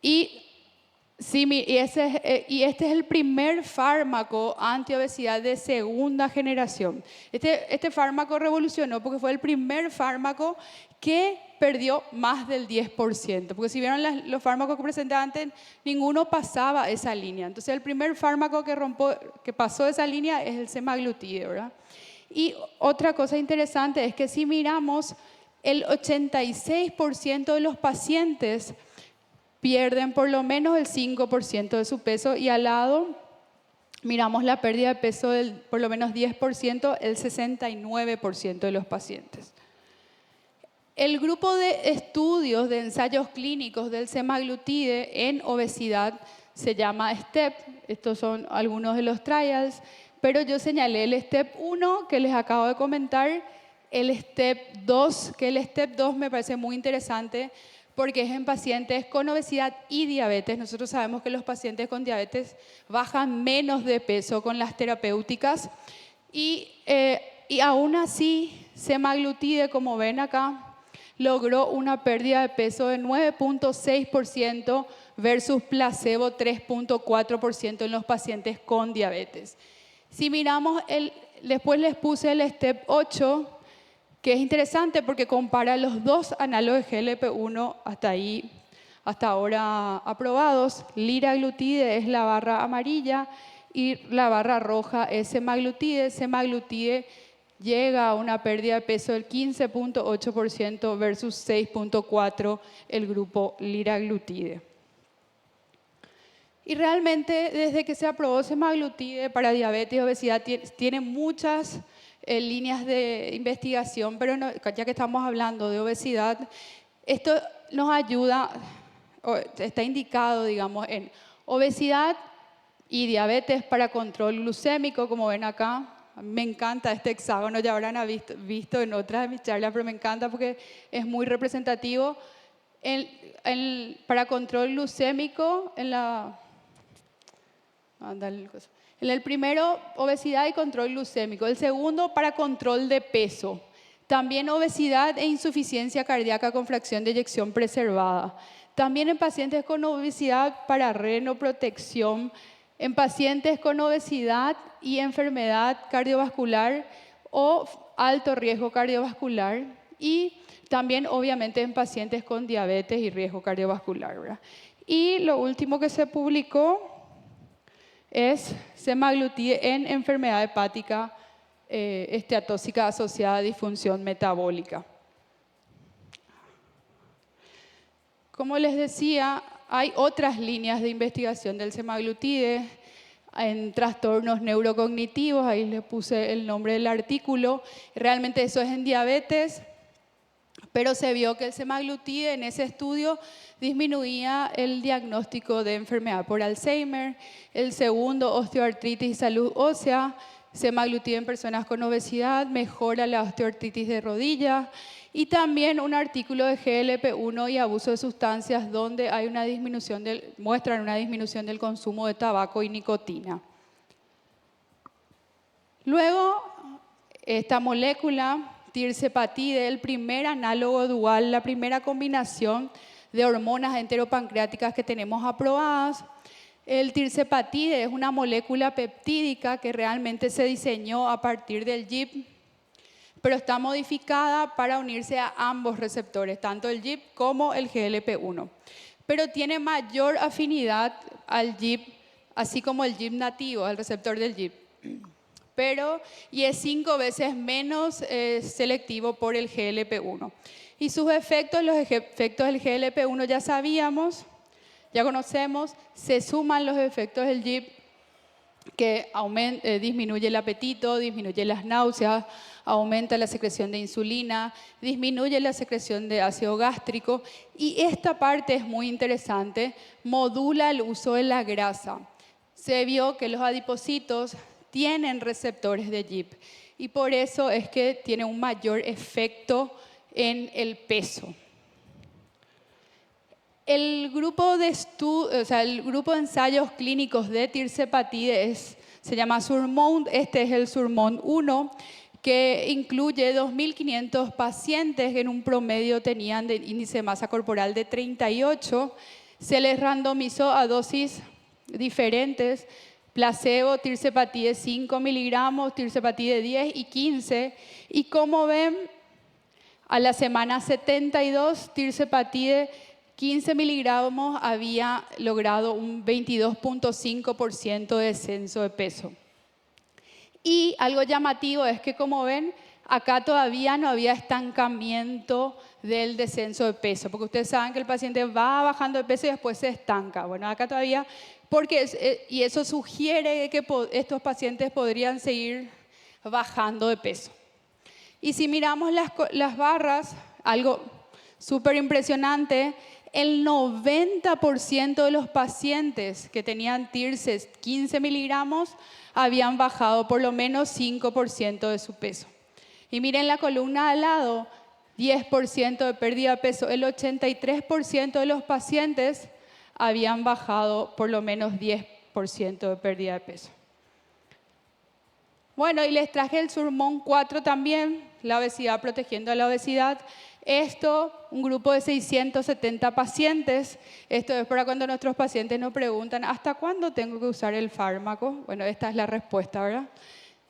Y este es el primer fármaco antiobesidad de segunda generación. Este fármaco revolucionó porque fue el primer fármaco que perdió más del 10%. Porque si vieron los fármacos que presenté antes, ninguno pasaba esa línea. Entonces el primer fármaco que pasó esa línea es el semaglutide, ¿verdad? Y otra cosa interesante es que si miramos, el 86% de los pacientes pierden por lo menos el 5% de su peso, y al lado miramos la pérdida de peso del por lo menos 10%, el 69% de los pacientes. El grupo de estudios de ensayos clínicos del semaglutide en obesidad se llama STEP. Estos son algunos de los trials, pero yo señalé el STEP 1 que les acabo de comentar, el STEP 2, que el STEP 2 me parece muy interesante porque es en pacientes con obesidad y diabetes. Nosotros sabemos que los pacientes con diabetes bajan menos de peso con las terapéuticas, y aún así semaglutide, como ven acá, logró una pérdida de peso de 9.6% versus placebo 3.4% en los pacientes con diabetes. Si miramos, después les puse el STEP 8, que es interesante porque compara los dos análogos de GLP-1 hasta ahora aprobados. Liraglutide es la barra amarilla y la barra roja es semaglutide. Semaglutide llega a una pérdida de peso del 15.8% versus 6.4% el grupo liraglutide. Y realmente desde que se aprobó semaglutide para diabetes y obesidad tiene muchas líneas de investigación, pero ya que estamos hablando de obesidad, esto nos ayuda, está indicado, digamos, en obesidad y diabetes para control glucémico, como ven acá. Me encanta este hexágono, ya habrán visto en otras de mis charlas, pero me encanta porque es muy representativo. Para control glucémico, en el primero, obesidad y control glucémico. El segundo, para control de peso. También obesidad e insuficiencia cardíaca con fracción de eyección preservada. También en pacientes con obesidad para renoprotección. En pacientes con obesidad y enfermedad cardiovascular o alto riesgo cardiovascular. Y también, obviamente, en pacientes con diabetes y riesgo cardiovascular, ¿verdad? Y lo último que se publicó es semaglutide en enfermedad hepática esteatóxica asociada a disfunción metabólica. Como les decía, hay otras líneas de investigación del semaglutide en trastornos neurocognitivos. Ahí les puse el nombre del artículo. Realmente eso es en diabetes, pero se vio que el semaglutide en ese estudio disminuía el diagnóstico de enfermedad por Alzheimer. El segundo, osteoartritis y salud ósea. Semaglutide en personas con obesidad mejora la osteoartritis de rodilla. Y también un artículo de GLP-1 y abuso de sustancias donde hay muestran una disminución del consumo de tabaco y nicotina. Luego, esta molécula, tirzepatide, el primer análogo dual, la primera combinación de hormonas enteropancreáticas que tenemos aprobadas. El tirzepatide es una molécula peptídica que realmente se diseñó a partir del GIP, pero está modificada para unirse a ambos receptores, tanto el GIP como el GLP-1. Pero tiene mayor afinidad al GIP, así como el GIP nativo, al receptor del GIP. Y es 5 veces menos selectivo por el GLP-1. Y sus efectos, los efectos del GLP-1 ya sabíamos, ya conocemos, se suman los efectos del GIP, que disminuye el apetito, disminuye las náuseas, aumenta la secreción de insulina, disminuye la secreción de ácido gástrico. Y esta parte es muy interesante, modula el uso de la grasa. Se vio que los adipocitos tienen receptores de GIP y por eso es que tiene un mayor efecto en el peso. El grupo de ensayos clínicos de tirzepatide se llama SURMOUNT. Este es el SURMOUNT 1, que incluye 2.500 pacientes que en un promedio tenían de índice de masa corporal de 38. Se les randomizó a dosis diferentes: placebo, tirzepatide 5 miligramos, tirzepatide 10 y 15. Y como ven, a la semana 72, tirzepatide 15 miligramos había logrado un 22.5% de descenso de peso. Y algo llamativo es que, como ven, acá todavía no había estancamiento del descenso de peso, porque ustedes saben que el paciente va bajando de peso y después se estanca. Bueno, acá todavía, y eso sugiere que estos pacientes podrían seguir bajando de peso. Y si miramos las barras, algo súper impresionante, el 90% de los pacientes que tenían TIRSES 15 miligramos habían bajado por lo menos 5% de su peso. Y miren la columna al lado, 10% de pérdida de peso. El 83% de los pacientes habían bajado por lo menos 10% de pérdida de peso. Bueno, y les traje el SURMOUNT 4 también, la obesidad protegiendo a la obesidad. Esto, un grupo de 670 pacientes. Esto es para cuando nuestros pacientes nos preguntan, ¿hasta cuándo tengo que usar el fármaco? Bueno, esta es la respuesta, ¿verdad?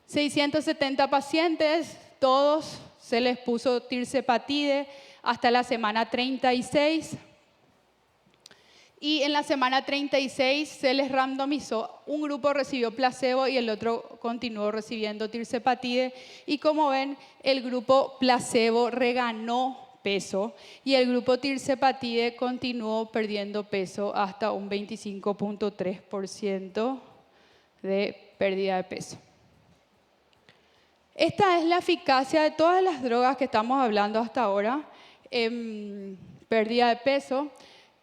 670 pacientes, todos se les puso tirzepatide hasta la semana 36. Y en la semana 36 se les randomizó. Un grupo recibió placebo y el otro continuó recibiendo tirzepatide. Y como ven, el grupo placebo reganó peso y el grupo tirzepatide continuó perdiendo peso hasta un 25.3% de pérdida de peso. Esta es la eficacia de todas las drogas que estamos hablando hasta ahora en pérdida de peso.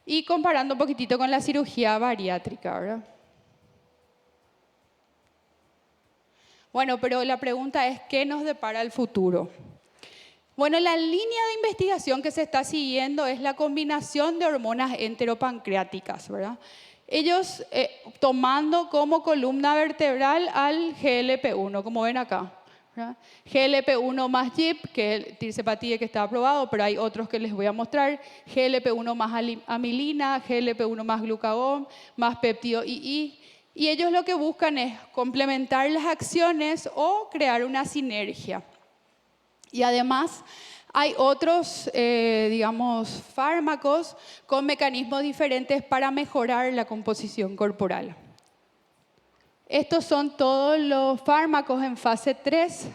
Y comparando un poquitito con la cirugía bariátrica, ¿verdad? Bueno, pero la pregunta es, ¿qué nos depara el futuro? Bueno, la línea de investigación que se está siguiendo es la combinación de hormonas enteropancreáticas, ¿verdad? Ellos tomando como columna vertebral al GLP-1, como ven acá, ¿verdad? GLP-1 más GIP, que es el tirzepatide que está aprobado, pero hay otros que les voy a mostrar. GLP-1 más amilina, GLP-1 más glucagón, más péptido II. Y ellos lo que buscan es complementar las acciones o crear una sinergia. Y además hay otros, fármacos con mecanismos diferentes para mejorar la composición corporal. Estos son todos los fármacos en fase 3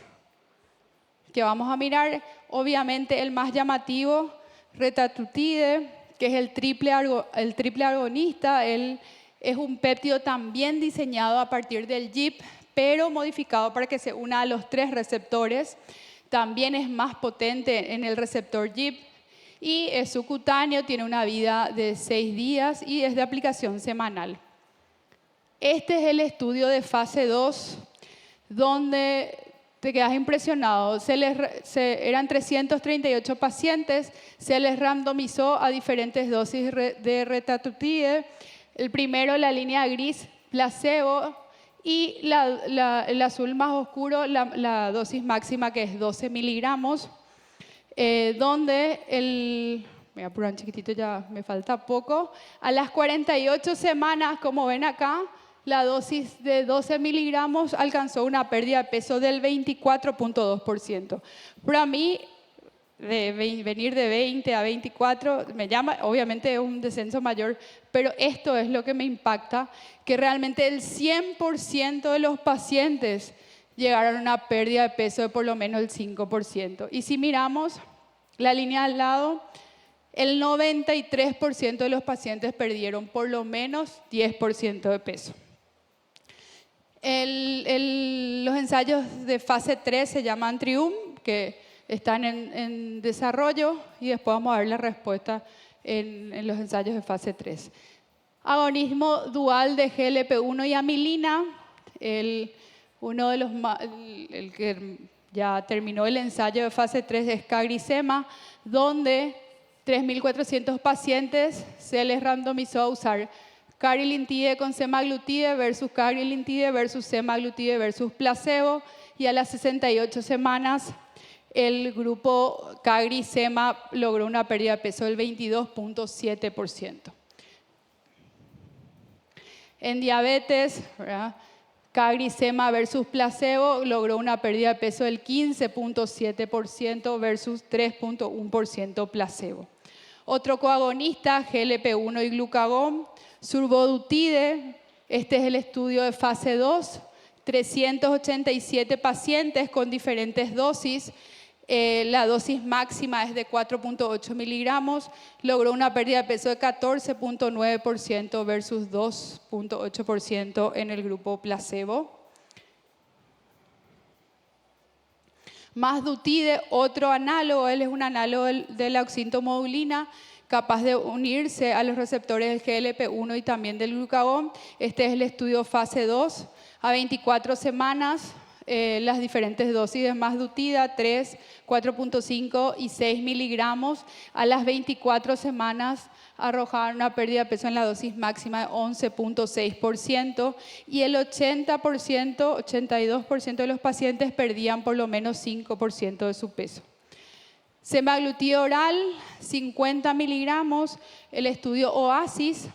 que vamos a mirar. Obviamente el más llamativo, retatrutide, que es el triple agonista. Él es un péptido también diseñado a partir del GIP, pero modificado para que se una a los 3 receptores. También es más potente en el receptor GIP y es subcutáneo, tiene una vida de 6 días y es de aplicación semanal. Este es el estudio de fase 2, donde te quedas impresionado. Eran 338 pacientes, se les randomizó a diferentes dosis de retatrutide. El primero, la línea gris, placebo, y el azul más oscuro, la dosis máxima, que es 12 miligramos, donde voy a apurar un chiquitito, ya me falta poco. A las 48 semanas, como ven acá, la dosis de 12 miligramos alcanzó una pérdida de peso del 24.2%. Para mí, venir de 20 a 24, me llama, obviamente es un descenso mayor, pero esto es lo que me impacta, que realmente el 100% de los pacientes llegaron a una pérdida de peso de por lo menos el 5%. Y si miramos la línea al lado, el 93% de los pacientes perdieron por lo menos 10% de peso. Los ensayos de fase 3 se llaman TRIUMF, que están en desarrollo, y después vamos a ver la respuesta en los ensayos de fase 3. Agonismo dual de GLP-1 y amilina. Uno de los el que ya terminó el ensayo de fase 3 es CagriSema, donde 3.400 pacientes se les randomizó a usar cagrilintide con semaglutide versus cagrilintide versus semaglutide versus placebo, y a las 68 semanas el grupo CagriSema logró una pérdida de peso del 22.7%. En diabetes, ¿verdad?, CagriSema versus placebo logró una pérdida de peso del 15.7% versus 3.1% placebo. Otro coagonista, GLP-1 y glucagón, survodutide. Este es el estudio de fase 2, 387 pacientes con diferentes dosis. La dosis máxima es de 4.8 miligramos, logró una pérdida de peso de 14.9% versus 2.8% en el grupo placebo. Mazdutide, otro análogo, él es un análogo de la oxintomodulina, capaz de unirse a los receptores del GLP-1 y también del glucagón. Este es el estudio fase 2, a 24 semanas. Las diferentes dosis de mazdutida, 3, 4.5 y 6 miligramos. A las 24 semanas arrojaron una pérdida de peso en la dosis máxima de 11.6%, y el 82% de los pacientes perdían por lo menos 5% de su peso. Semaglutide oral, 50 miligramos, el estudio OASIS,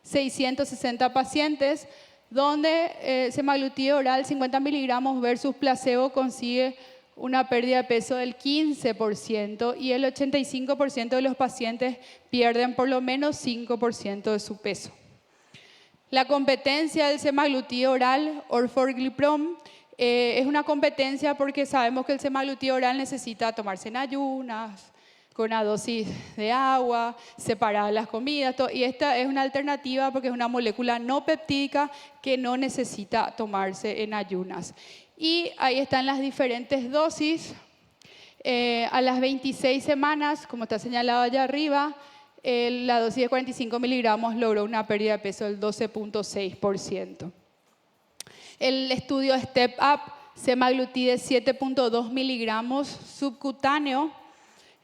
660 pacientes, donde semaglutide oral 50 miligramos versus placebo consigue una pérdida de peso del 15%, y el 85% de los pacientes pierden por lo menos 5% de su peso. La competencia del semaglutide oral, orforglipron, es una competencia porque sabemos que el semaglutide oral necesita tomarse en ayunas, con una dosis de agua, separar las comidas, y esta es una alternativa porque es una molécula no peptídica que no necesita tomarse en ayunas. Y ahí están las diferentes dosis. A las 26 semanas, como está señalado allá arriba, la dosis de 45 miligramos logró una pérdida de peso del 12.6%. El estudio Step Up, semaglutide 7.2 miligramos subcutáneo,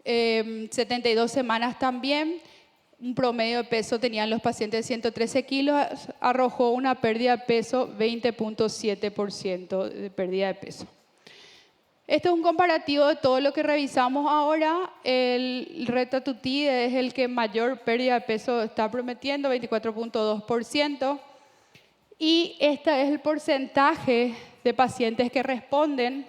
72 semanas también, un promedio de peso tenían los pacientes de 113 kilos, arrojó una pérdida de peso 20.7% de pérdida de peso. Esto es un comparativo de todo lo que revisamos ahora. El retatrutide es el que mayor pérdida de peso está prometiendo, 24.2%. Y este es el porcentaje de pacientes que responden.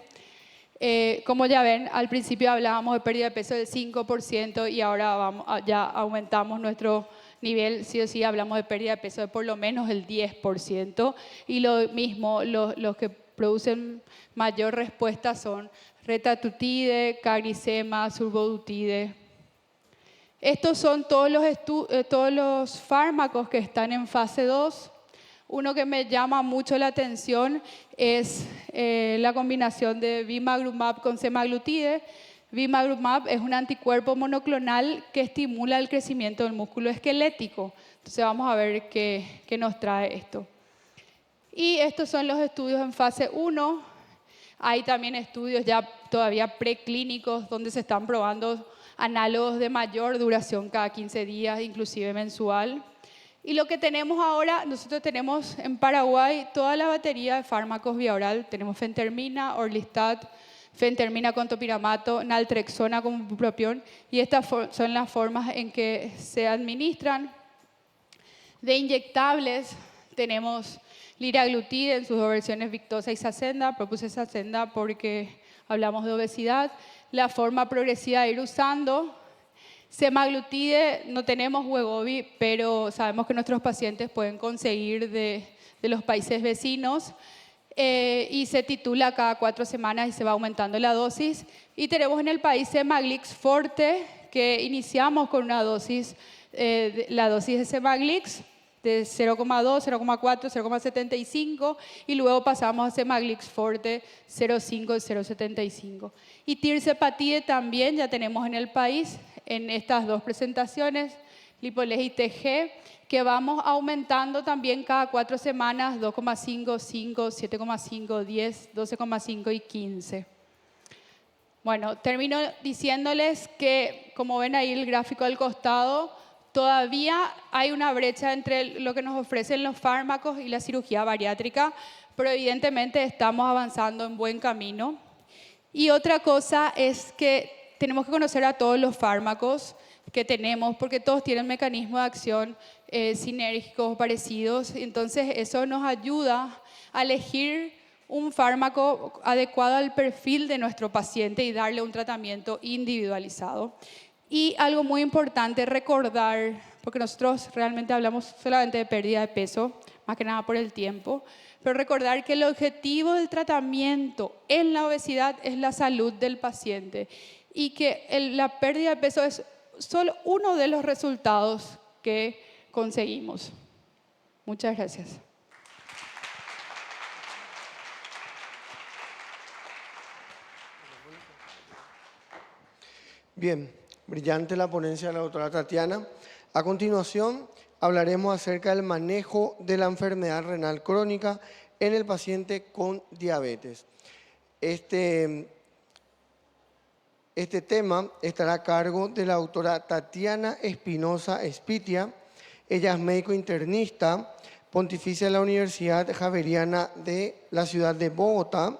Como ya ven, al principio hablábamos de pérdida de peso del 5% y ahora ya aumentamos nuestro nivel, sí o sí hablamos de pérdida de peso de por lo menos el 10%. Y lo mismo, los que producen mayor respuesta son retatrutide, CagriSema, survodutide. Estos son todos los fármacos que están en fase 2. Uno que me llama mucho la atención es la combinación de bimagrumab con semaglutide. Bimagrumab es un anticuerpo monoclonal que estimula el crecimiento del músculo esquelético. Entonces vamos a ver qué nos trae esto. Y estos son los estudios en fase 1. Hay también estudios ya todavía preclínicos donde se están probando análogos de mayor duración cada 15 días, inclusive mensual. Y lo que tenemos ahora, nosotros tenemos en Paraguay toda la batería de fármacos vía oral. Tenemos fentermina, Orlistat, fentermina con topiramato, naltrexona con bupropión, y estas son las formas en que se administran. De inyectables tenemos liraglutide en sus dos versiones Victoza y Saxenda. Propuse Saxenda porque hablamos de obesidad. La forma progresiva de ir usando. Semaglutide no tenemos Wegovy, pero sabemos que nuestros pacientes pueden conseguir de los países vecinos. Y se titula cada 4 semanas y se va aumentando la dosis. Y tenemos en el país Semaglix Forte, que iniciamos con una dosis, la dosis de Semaglix de 0,2, 0,4, 0,75 y luego pasamos a Semaglix Forte 0,5 y 0,75. Y Tirzepatide también ya tenemos en el país en estas dos presentaciones, Lipoles y TG, que vamos aumentando también cada 4 semanas, 2,5, 5, 7,5, 10, 12,5 y 15. Bueno, termino diciéndoles que, como ven ahí el gráfico al costado, todavía hay una brecha entre lo que nos ofrecen los fármacos y la cirugía bariátrica, pero evidentemente estamos avanzando en buen camino. Y otra cosa es que tenemos que conocer a todos los fármacos que tenemos, porque todos tienen mecanismos de acción sinérgicos parecidos. Entonces eso nos ayuda a elegir un fármaco adecuado al perfil de nuestro paciente y darle un tratamiento individualizado. Y algo muy importante, recordar, porque nosotros realmente hablamos solamente de pérdida de peso, más que nada por el tiempo, pero recordar que el objetivo del tratamiento en la obesidad es la salud del paciente y que la pérdida de peso es solo uno de los resultados que conseguimos. Muchas gracias. Bien, brillante la ponencia de la doctora Tatiana. A continuación, hablaremos acerca del manejo de la enfermedad renal crónica en el paciente con diabetes. Este tema estará a cargo de la doctora Tatiana Espinosa Espitia. Ella es médico internista, pontificia de la Universidad Javeriana de la ciudad de Bogotá.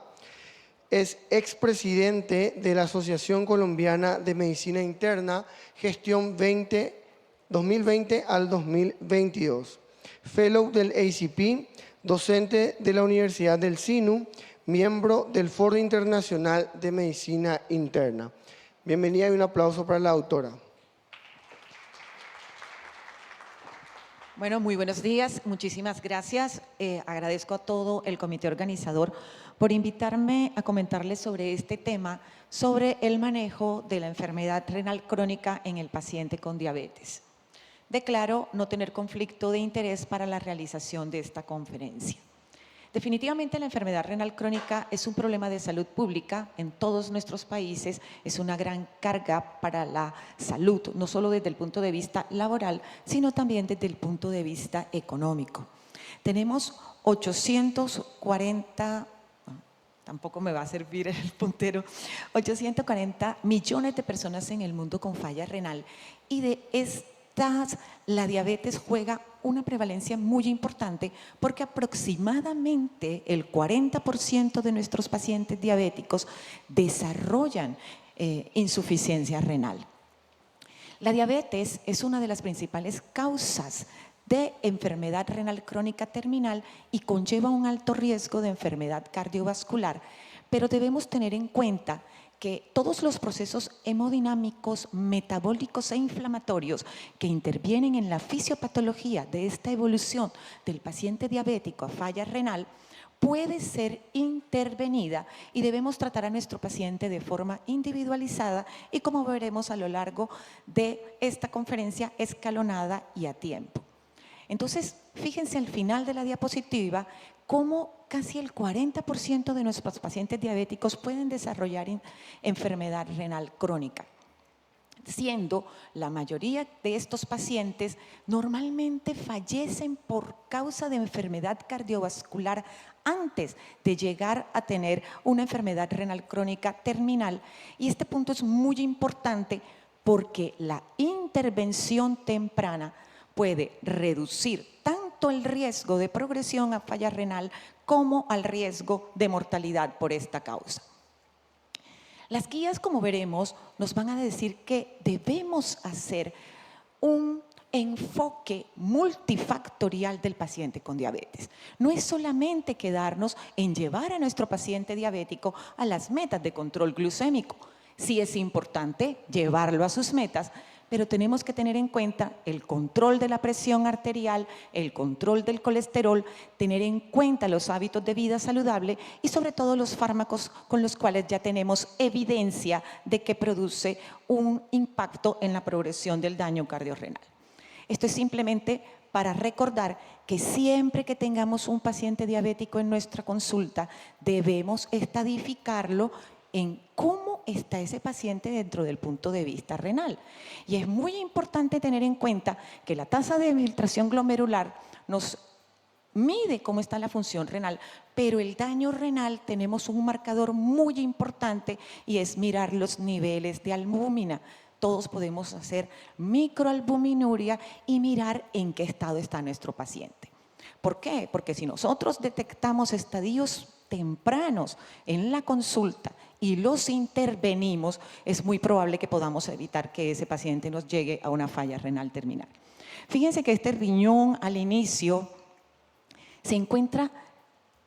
Es expresidente de la Asociación Colombiana de Medicina Interna, gestión 2020 al 2022. Fellow del ACP, docente de la Universidad del SINU, miembro del Foro Internacional de Medicina Interna. Bienvenida y un aplauso para la doctora. Bueno, muy buenos días, muchísimas gracias. Agradezco a todo el comité organizador por invitarme a comentarles sobre este tema, sobre el manejo de la enfermedad renal crónica en el paciente con diabetes. Declaro no tener conflicto de interés para la realización de esta conferencia. Definitivamente la enfermedad renal crónica es un problema de salud pública en todos nuestros países, es una gran carga para la salud, no solo desde el punto de vista laboral, sino también desde el punto de vista económico. Tenemos 840, tampoco me va a servir el puntero, 840 millones de personas en el mundo con falla renal y de la diabetes juega una prevalencia muy importante porque aproximadamente el 40% de nuestros pacientes diabéticos desarrollan insuficiencia renal. La diabetes es una de las principales causas de enfermedad renal crónica terminal y conlleva un alto riesgo de enfermedad cardiovascular, pero debemos tener en cuenta que todos los procesos hemodinámicos, metabólicos e inflamatorios que intervienen en la fisiopatología de esta evolución del paciente diabético a falla renal puede ser intervenida y debemos tratar a nuestro paciente de forma individualizada y, como veremos a lo largo de esta conferencia, escalonada y a tiempo. Entonces, fíjense al final de la diapositiva cómo casi el 40% de nuestros pacientes diabéticos pueden desarrollar enfermedad renal crónica, siendo la mayoría de estos pacientes normalmente fallecen por causa de enfermedad cardiovascular antes de llegar a tener una enfermedad renal crónica terminal. Y este punto es muy importante porque la intervención temprana puede reducir tanto el riesgo de progresión a falla renal como al riesgo de mortalidad por esta causa. Las guías, como veremos, nos van a decir que debemos hacer un enfoque multifactorial del paciente con diabetes. No es solamente quedarnos en llevar a nuestro paciente diabético a las metas de control glucémico. Sí es importante llevarlo a sus metas, pero tenemos que tener en cuenta el control de la presión arterial, el control del colesterol, tener en cuenta los hábitos de vida saludable y sobre todo los fármacos con los cuales ya tenemos evidencia de que produce un impacto en la progresión del daño cardiorrenal. Esto es simplemente para recordar que siempre que tengamos un paciente diabético en nuestra consulta, debemos estadificarlo en cómo está ese paciente dentro del punto de vista renal. Y es muy importante tener en cuenta que la tasa de filtración glomerular nos mide cómo está la función renal, pero el daño renal tenemos un marcador muy importante y es mirar los niveles de albúmina. Todos podemos hacer microalbuminuria y mirar en qué estado está nuestro paciente. ¿Por qué? Porque si nosotros detectamos estadios tempranos en la consulta y los intervenimos, es muy probable que podamos evitar que ese paciente nos llegue a una falla renal terminal. Fíjense que este riñón al inicio se encuentra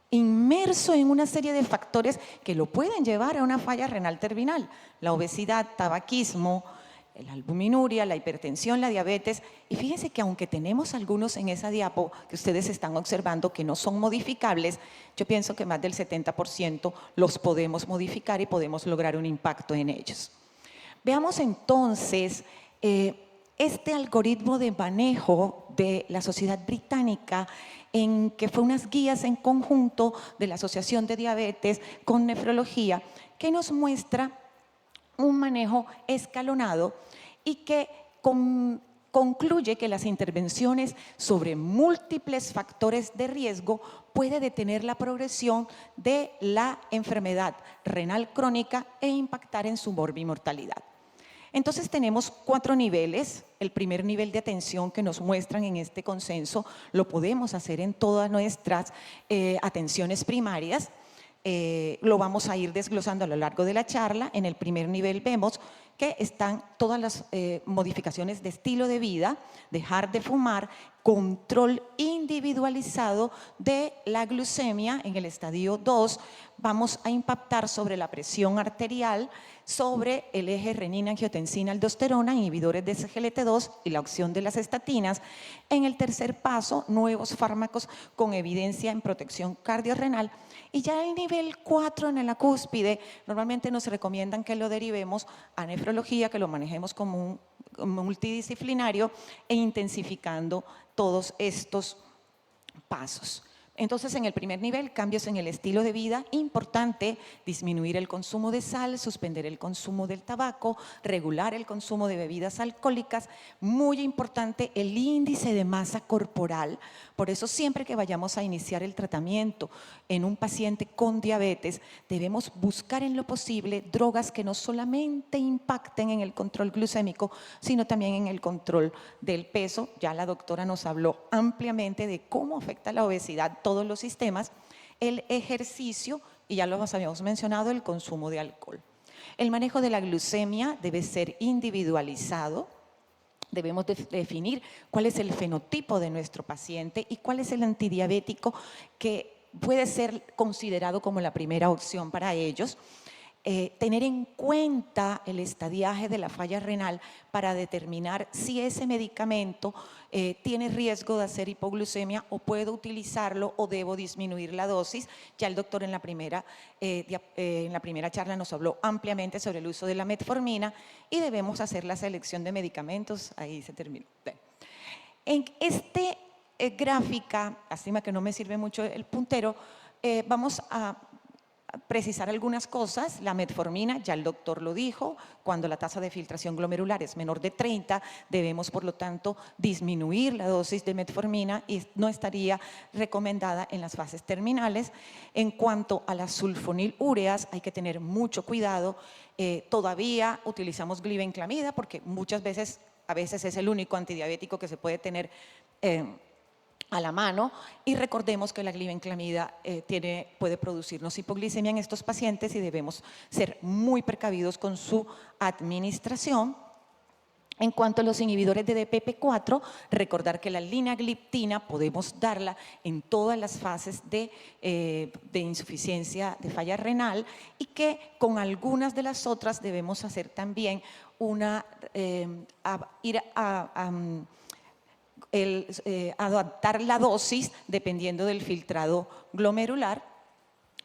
inmerso en una serie de factores que lo pueden llevar a una falla renal terminal. La obesidad, tabaquismo, la albuminuria, la hipertensión, la diabetes. Y fíjense que aunque tenemos algunos en esa diapo que ustedes están observando que no son modificables, yo pienso que más del 70% los podemos modificar y podemos lograr un impacto en ellos. Veamos entonces este algoritmo de manejo de la Sociedad Británica, en que fue unas guías en conjunto de la Asociación de Diabetes con Nefrología, que nos muestra un manejo escalonado y que concluye que las intervenciones sobre múltiples factores de riesgo puede detener la progresión de la enfermedad renal crónica e impactar en su morbimortalidad. Entonces tenemos 4 niveles. El primer nivel de atención que nos muestran en este consenso lo podemos hacer en todas nuestras atenciones primarias. Lo vamos a ir desglosando a lo largo de la charla. En el primer nivel vemos que están todas las modificaciones de estilo de vida, dejar de fumar, control individualizado de la glucemia. En el estadio 2 vamos a impactar sobre la presión arterial, sobre el eje renina-angiotensina-aldosterona, inhibidores de SGLT2 y la opción de las estatinas. En el tercer paso, nuevos fármacos con evidencia en protección cardiorrenal. Y ya en el nivel 4, en la cúspide, normalmente nos recomiendan que lo derivemos a nefrología, que lo manejemos como un multidisciplinario e intensificando todos estos pasos. Entonces, en el primer nivel, cambios en el estilo de vida, importante, disminuir el consumo de sal, suspender el consumo del tabaco, regular el consumo de bebidas alcohólicas, muy importante el índice de masa corporal. Por eso, siempre que vayamos a iniciar el tratamiento en un paciente con diabetes, debemos buscar en lo posible drogas que no solamente impacten en el control glucémico, sino también en el control del peso. Ya la doctora nos habló ampliamente de cómo afecta la obesidad todos los sistemas, el ejercicio y ya lo habíamos mencionado, el consumo de alcohol. El manejo de la glucemia debe ser individualizado. Debemos definir cuál es el fenotipo de nuestro paciente y cuál es el antidiabético que puede ser considerado como la primera opción para ellos. Tener en cuenta el estadiaje de la falla renal para determinar si ese medicamento tiene riesgo de hacer hipoglucemia o puedo utilizarlo o debo disminuir la dosis. Ya el doctor en la primera charla nos habló ampliamente sobre el uso de la metformina y debemos hacer la selección de medicamentos. Ahí se terminó. En esta gráfica, lástima que no me sirve mucho el puntero, vamos a precisar algunas cosas. La metformina, ya el doctor lo dijo, cuando la tasa de filtración glomerular es menor de 30, debemos por lo tanto disminuir la dosis de metformina y no estaría recomendada en las fases terminales. En cuanto a las sulfonilúreas, hay que tener mucho cuidado. Todavía utilizamos glibenclamida porque a veces es el único antidiabético que se puede tener a la mano, y recordemos que la glibenclamida puede producirnos hipoglicemia en estos pacientes y debemos ser muy precavidos con su administración. En cuanto a los inhibidores de DPP4, recordar que la linagliptina podemos darla en todas las fases de insuficiencia de falla renal, y que con algunas de las otras debemos hacer también adaptar la dosis dependiendo del filtrado glomerular.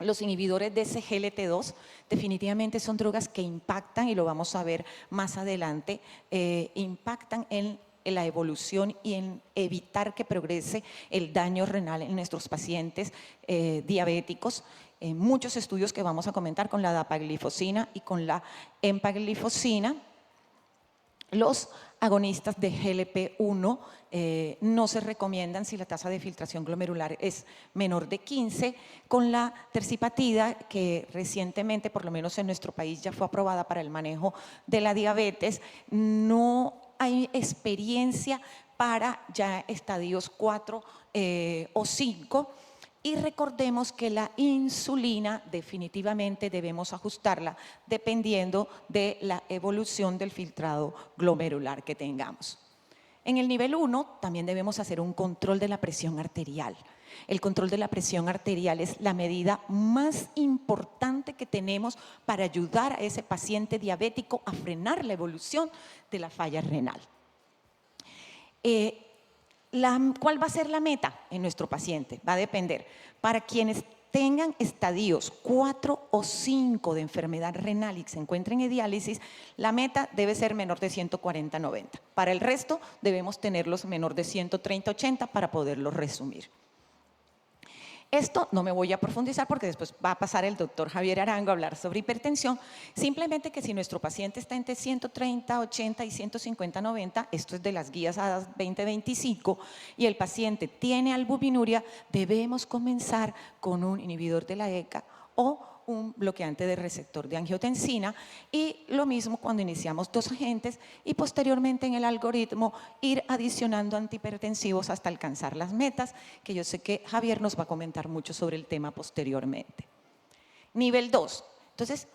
Los inhibidores de SGLT2 definitivamente son drogas que impactan, y lo vamos a ver más adelante, impactan en la evolución y en evitar que progrese el daño renal en nuestros pacientes diabéticos. Muchos estudios que vamos a comentar con la dapaglifosina y con la empaglifosina. Los agonistas de GLP-1 no se recomiendan si la tasa de filtración glomerular es menor de 15. Con la tercipatida, que recientemente, por lo menos en nuestro país, ya fue aprobada para el manejo de la diabetes, no hay experiencia para ya estadios 4 o 5. Y recordemos que la insulina definitivamente debemos ajustarla dependiendo de la evolución del filtrado glomerular que tengamos. En el nivel 1 también debemos hacer un control de la presión arterial. El control de la presión arterial es la medida más importante que tenemos para ayudar a ese paciente diabético a frenar la evolución de la falla renal. ¿Cuál va a ser la meta en nuestro paciente? Va a depender. Para quienes tengan estadios 4 o 5 de enfermedad renal y se encuentren en diálisis, la meta debe ser menor de 140/90. Para el resto debemos tenerlos menor de 130/80 para poderlos resumir. Esto no me voy a profundizar porque después va a pasar el doctor Javier Arango a hablar sobre hipertensión. Simplemente que si nuestro paciente está entre 130/80 y 150/90, esto es de las guías ADAS 2025, y el paciente tiene albuminuria, debemos comenzar con un inhibidor de la ECA o un bloqueante de receptor de angiotensina, y lo mismo cuando iniciamos 2 agentes, y posteriormente en el algoritmo ir adicionando antihipertensivos hasta alcanzar las metas, que yo sé que Javier nos va a comentar mucho sobre el tema posteriormente. Nivel 2. Entonces,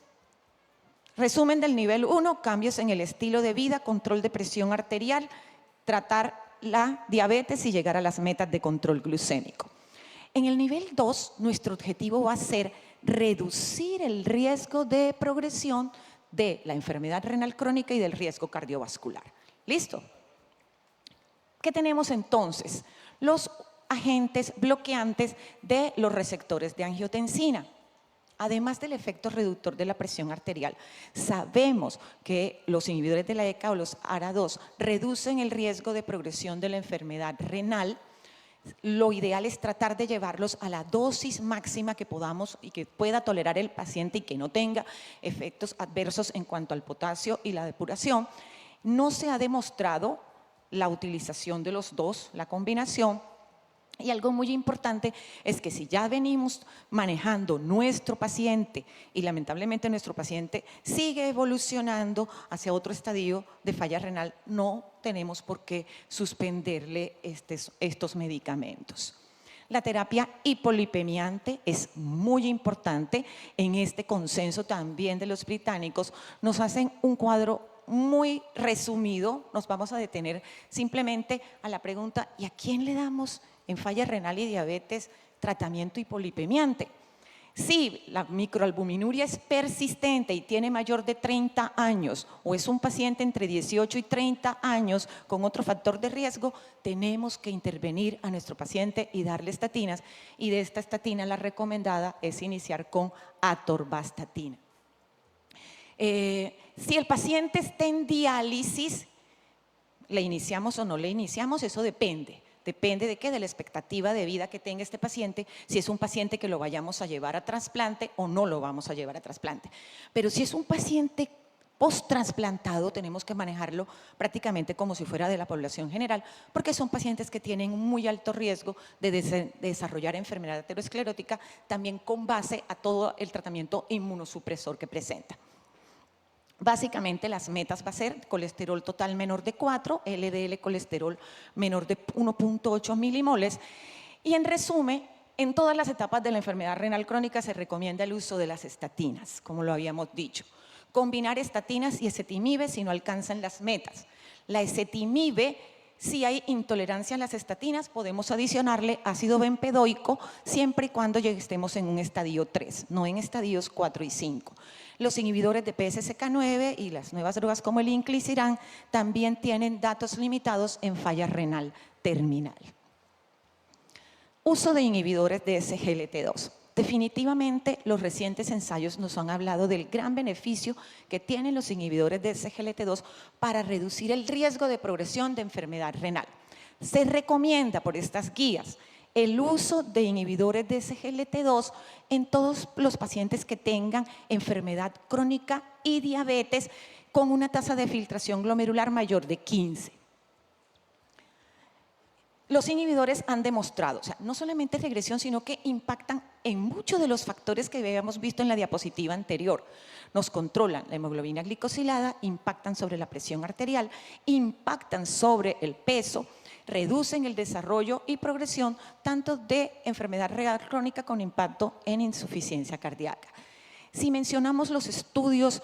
resumen del nivel 1, cambios en el estilo de vida, control de presión arterial, tratar la diabetes y llegar a las metas de control glucémico. En el nivel 2, nuestro objetivo va a ser reducir el riesgo de progresión de la enfermedad renal crónica y del riesgo cardiovascular. ¿Listo? ¿Qué tenemos entonces? Los agentes bloqueantes de los receptores de angiotensina. Además del efecto reductor de la presión arterial, sabemos que los inhibidores de la ECA o los ARA2 reducen el riesgo de progresión de la enfermedad renal. Lo ideal es tratar de llevarlos a la dosis máxima que podamos y que pueda tolerar el paciente y que no tenga efectos adversos en cuanto al potasio y la depuración. No se ha demostrado la utilización de los dos, la combinación. Y algo muy importante es que si ya venimos manejando nuestro paciente y lamentablemente nuestro paciente sigue evolucionando hacia otro estadio de falla renal, no tenemos por qué suspenderle estos medicamentos. La terapia hipolipemiante es muy importante. En este consenso también de los británicos nos hacen un cuadro muy resumido. Nos vamos a detener simplemente a la pregunta: ¿y a quién le damos en falla renal y diabetes tratamiento hipolipemiante? Si la microalbuminuria es persistente y tiene mayor de 30 años o es un paciente entre 18 y 30 años con otro factor de riesgo, tenemos que intervenir a nuestro paciente y darle estatinas, y de esta estatina la recomendada es iniciar con atorvastatina. Si el paciente está en diálisis, ¿le iniciamos o no le iniciamos? Eso depende. Depende de qué, de la expectativa de vida que tenga este paciente, si es un paciente que lo vayamos a llevar a trasplante o no lo vamos a llevar a trasplante. Pero si es un paciente post-trasplantado, tenemos que manejarlo prácticamente como si fuera de la población general, porque son pacientes que tienen muy alto riesgo de desarrollar enfermedad aterosclerótica, también con base a todo el tratamiento inmunosupresor que presenta. Básicamente las metas va a ser colesterol total menor de 4, LDL colesterol menor de 1.8 milimoles. Y en resumen, en todas las etapas de la enfermedad renal crónica se recomienda el uso de las estatinas, como lo habíamos dicho. Combinar estatinas y ezetimibe si no alcanzan las metas. La ezetimibe, si hay intolerancia a las estatinas, podemos adicionarle ácido bempedoico siempre y cuando estemos en un estadio 3, no en estadios 4 y 5. Los inhibidores de PCSK9 y las nuevas drogas como el inclisiran también tienen datos limitados en falla renal terminal. Uso de inhibidores de SGLT2. Definitivamente los recientes ensayos nos han hablado del gran beneficio que tienen los inhibidores de SGLT2 para reducir el riesgo de progresión de enfermedad renal. Se recomienda por estas guías el uso de inhibidores de SGLT2 en todos los pacientes que tengan enfermedad crónica y diabetes con una tasa de filtración glomerular mayor de 15. Los inhibidores han demostrado, o sea, no solamente regresión, sino que impactan en muchos de los factores que habíamos visto en la diapositiva anterior. Nos controlan la hemoglobina glicosilada, impactan sobre la presión arterial, impactan sobre el peso, reducen el desarrollo y progresión tanto de enfermedad renal crónica con impacto en insuficiencia cardíaca. Si mencionamos los estudios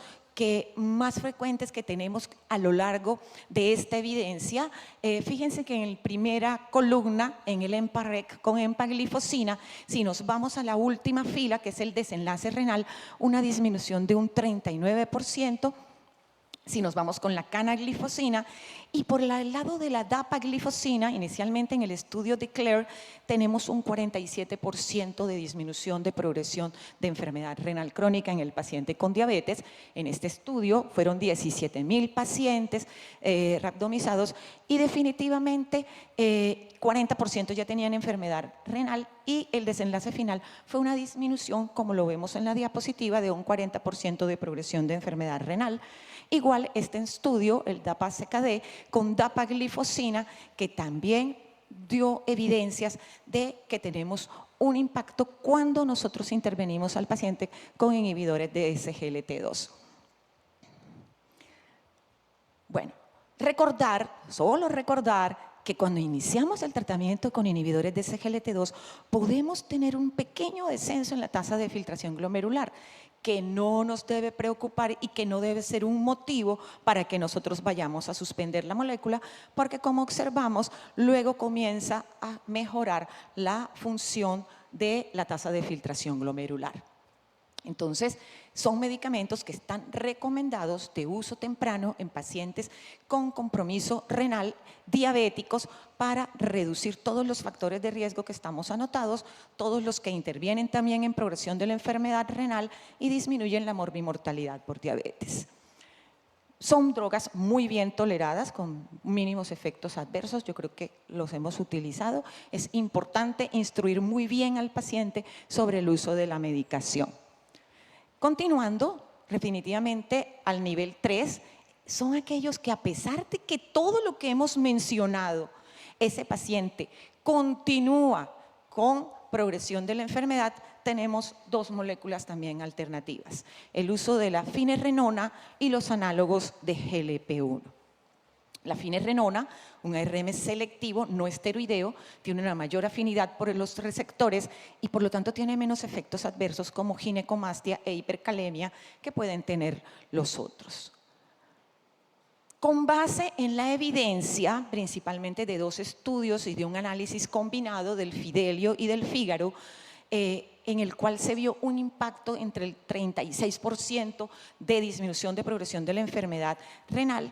más frecuentes que tenemos a lo largo de esta evidencia, fíjense que en la primera columna, en el EMPA-REC con empaglifosina, si nos vamos a la última fila, que es el desenlace renal, una disminución de un 39%, si nos vamos con la canaglifosina, y por el lado de la dapaglifosina, inicialmente en el estudio de Claire, tenemos un 47% de disminución de progresión de enfermedad renal crónica en el paciente con diabetes. En este estudio fueron 17,000 pacientes randomizados y definitivamente 40% ya tenían enfermedad renal y el desenlace final fue una disminución, como lo vemos en la diapositiva, de un 40% de progresión de enfermedad renal. Igual este estudio, el DAPA-CKD, con dapaglifosina, que también dio evidencias de que tenemos un impacto cuando nosotros intervenimos al paciente con inhibidores de SGLT2. Bueno, solo recordar que cuando iniciamos el tratamiento con inhibidores de SGLT2 podemos tener un pequeño descenso en la tasa de filtración glomerular, que no nos debe preocupar y que no debe ser un motivo para que nosotros vayamos a suspender la molécula, porque como observamos, luego comienza a mejorar la función de la tasa de filtración glomerular. Entonces, son medicamentos que están recomendados de uso temprano en pacientes con compromiso renal, diabéticos, para reducir todos los factores de riesgo que estamos anotados, todos los que intervienen también en progresión de la enfermedad renal y disminuyen la morbimortalidad por diabetes. Son drogas muy bien toleradas, con mínimos efectos adversos. Yo creo que los hemos utilizado. Es importante instruir muy bien al paciente sobre el uso de la medicación. Continuando, definitivamente al nivel 3, son aquellos que a pesar de que todo lo que hemos mencionado, ese paciente continúa con progresión de la enfermedad, tenemos dos moléculas también alternativas: el uso de la finerenona y los análogos de GLP-1. La finerenona, un ARM selectivo, no esteroideo, tiene una mayor afinidad por los receptores y por lo tanto tiene menos efectos adversos como ginecomastia e hipercalemia que pueden tener los otros. Con base en la evidencia, principalmente de dos estudios y de un análisis combinado del Fidelio y del Fígaro, en el cual se vio un impacto entre el 36% de disminución de progresión de la enfermedad renal,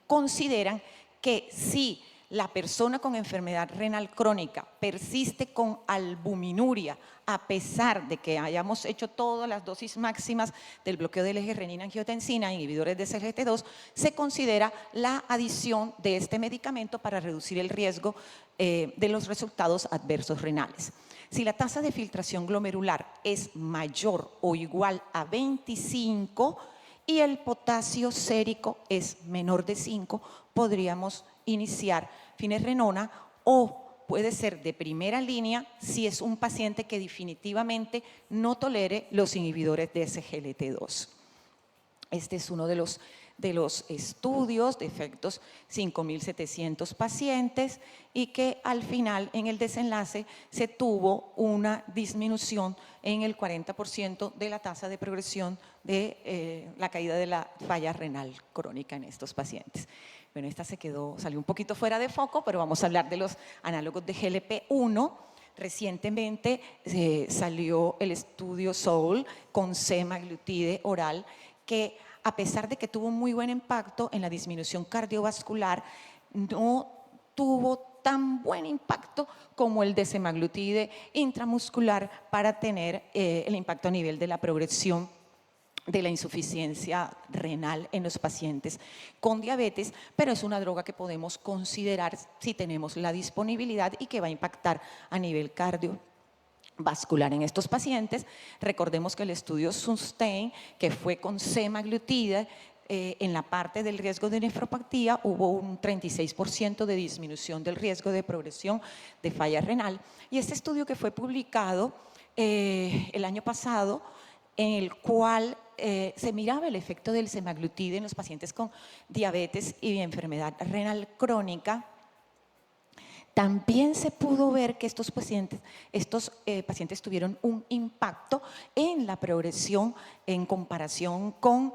consideran que si la persona con enfermedad renal crónica persiste con albuminuria, a pesar de que hayamos hecho todas las dosis máximas del bloqueo del eje renina-angiotensina, inhibidores de SGLT2, se considera la adición de este medicamento para reducir el riesgo de los resultados adversos renales. Si la tasa de filtración glomerular es mayor o igual a 25 y el potasio sérico es menor de 5, podríamos iniciar finerenona, o puede ser de primera línea si es un paciente que definitivamente no tolere los inhibidores de SGLT2. Este es uno de los estudios de efectos 5.700 pacientes y que al final, en el desenlace, se tuvo una disminución en el 40% de la tasa de progresión de la caída de la falla renal crónica en estos pacientes. Bueno, esta salió un poquito fuera de foco, pero vamos a hablar de los análogos de GLP-1. Recientemente salió el estudio SOUL con semaglutide oral, que a pesar de que tuvo un muy buen impacto en la disminución cardiovascular, no tuvo tan buen impacto como el de semaglutide intramuscular para tener el impacto a nivel de la progresión de la insuficiencia renal en los pacientes con diabetes, pero es una droga que podemos considerar si tenemos la disponibilidad y que va a impactar a nivel cardiovascular en estos pacientes. Recordemos que el estudio SUSTAIN, que fue con semaglutide, en la parte del riesgo de nefropatía hubo un 36% de disminución del riesgo de progresión de falla renal. Y este estudio que fue publicado el año pasado, en el cual se miraba el efecto del semaglutide en los pacientes con diabetes y enfermedad renal crónica, también se pudo ver que estos pacientes tuvieron un impacto en la progresión en comparación con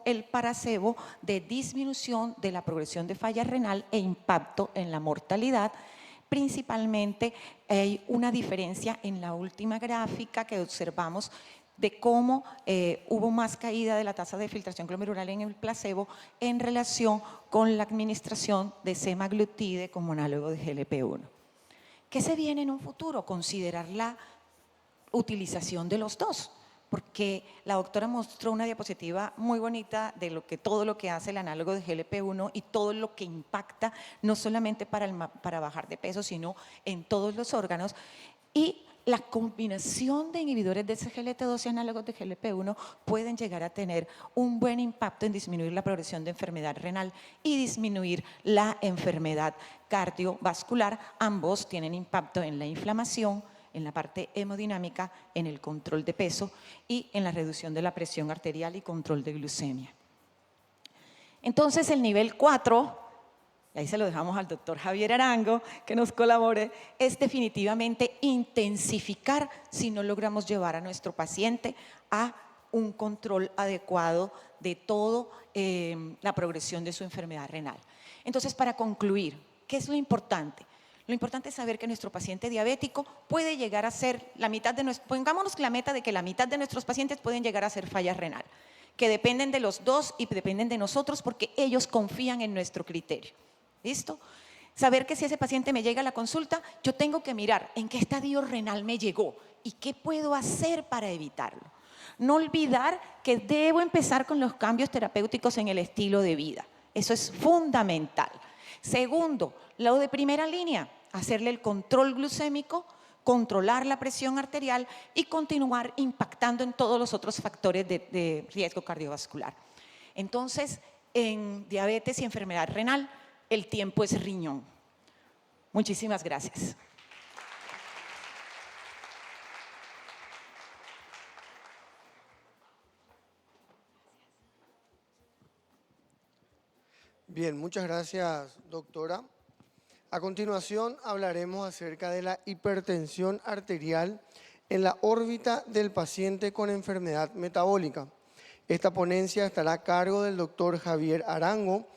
el placebo, de disminución de la progresión de falla renal e impacto en la mortalidad. Principalmente hay una diferencia en la última gráfica que observamos de cómo hubo más caída de la tasa de filtración glomerular en el placebo en relación con la administración de semaglutide como análogo de GLP-1. ¿Qué se viene en un futuro? Considerar la utilización de los dos, porque la doctora mostró una diapositiva muy bonita de todo lo que hace el análogo de GLP-1 y todo lo que impacta, no solamente para bajar de peso, sino en todos los órganos. Y la combinación de inhibidores de SGLT2 y análogos de GLP-1 pueden llegar a tener un buen impacto en disminuir la progresión de enfermedad renal y disminuir la enfermedad cardiovascular. Ambos tienen impacto en la inflamación, en la parte hemodinámica, en el control de peso y en la reducción de la presión arterial y control de glucemia. Entonces, el nivel 4, y ahí se lo dejamos al doctor Javier Arango que nos colabore, es definitivamente intensificar si no logramos llevar a nuestro paciente a un control adecuado de toda la progresión de su enfermedad renal. Entonces, para concluir, ¿qué es lo importante? Lo importante es saber que nuestro paciente diabético puede llegar a ser pongámonos la meta de que la mitad de nuestros pacientes pueden llegar a ser falla renal, que dependen de los dos y dependen de nosotros porque ellos confían en nuestro criterio. ¿Listo? Saber que si ese paciente me llega a la consulta, yo tengo que mirar en qué estadio renal me llegó y qué puedo hacer para evitarlo. No olvidar que debo empezar con los cambios terapéuticos en el estilo de vida. Eso es fundamental. Segundo, lo de primera línea, hacerle el control glucémico, controlar la presión arterial y continuar impactando en todos los otros factores de riesgo cardiovascular. Entonces, en diabetes y enfermedad renal, el tiempo es riñón. Muchísimas gracias. Bien, muchas gracias, doctora. A continuación hablaremos acerca de la hipertensión arterial en la órbita del paciente con enfermedad metabólica. Esta ponencia estará a cargo del doctor Javier Arango.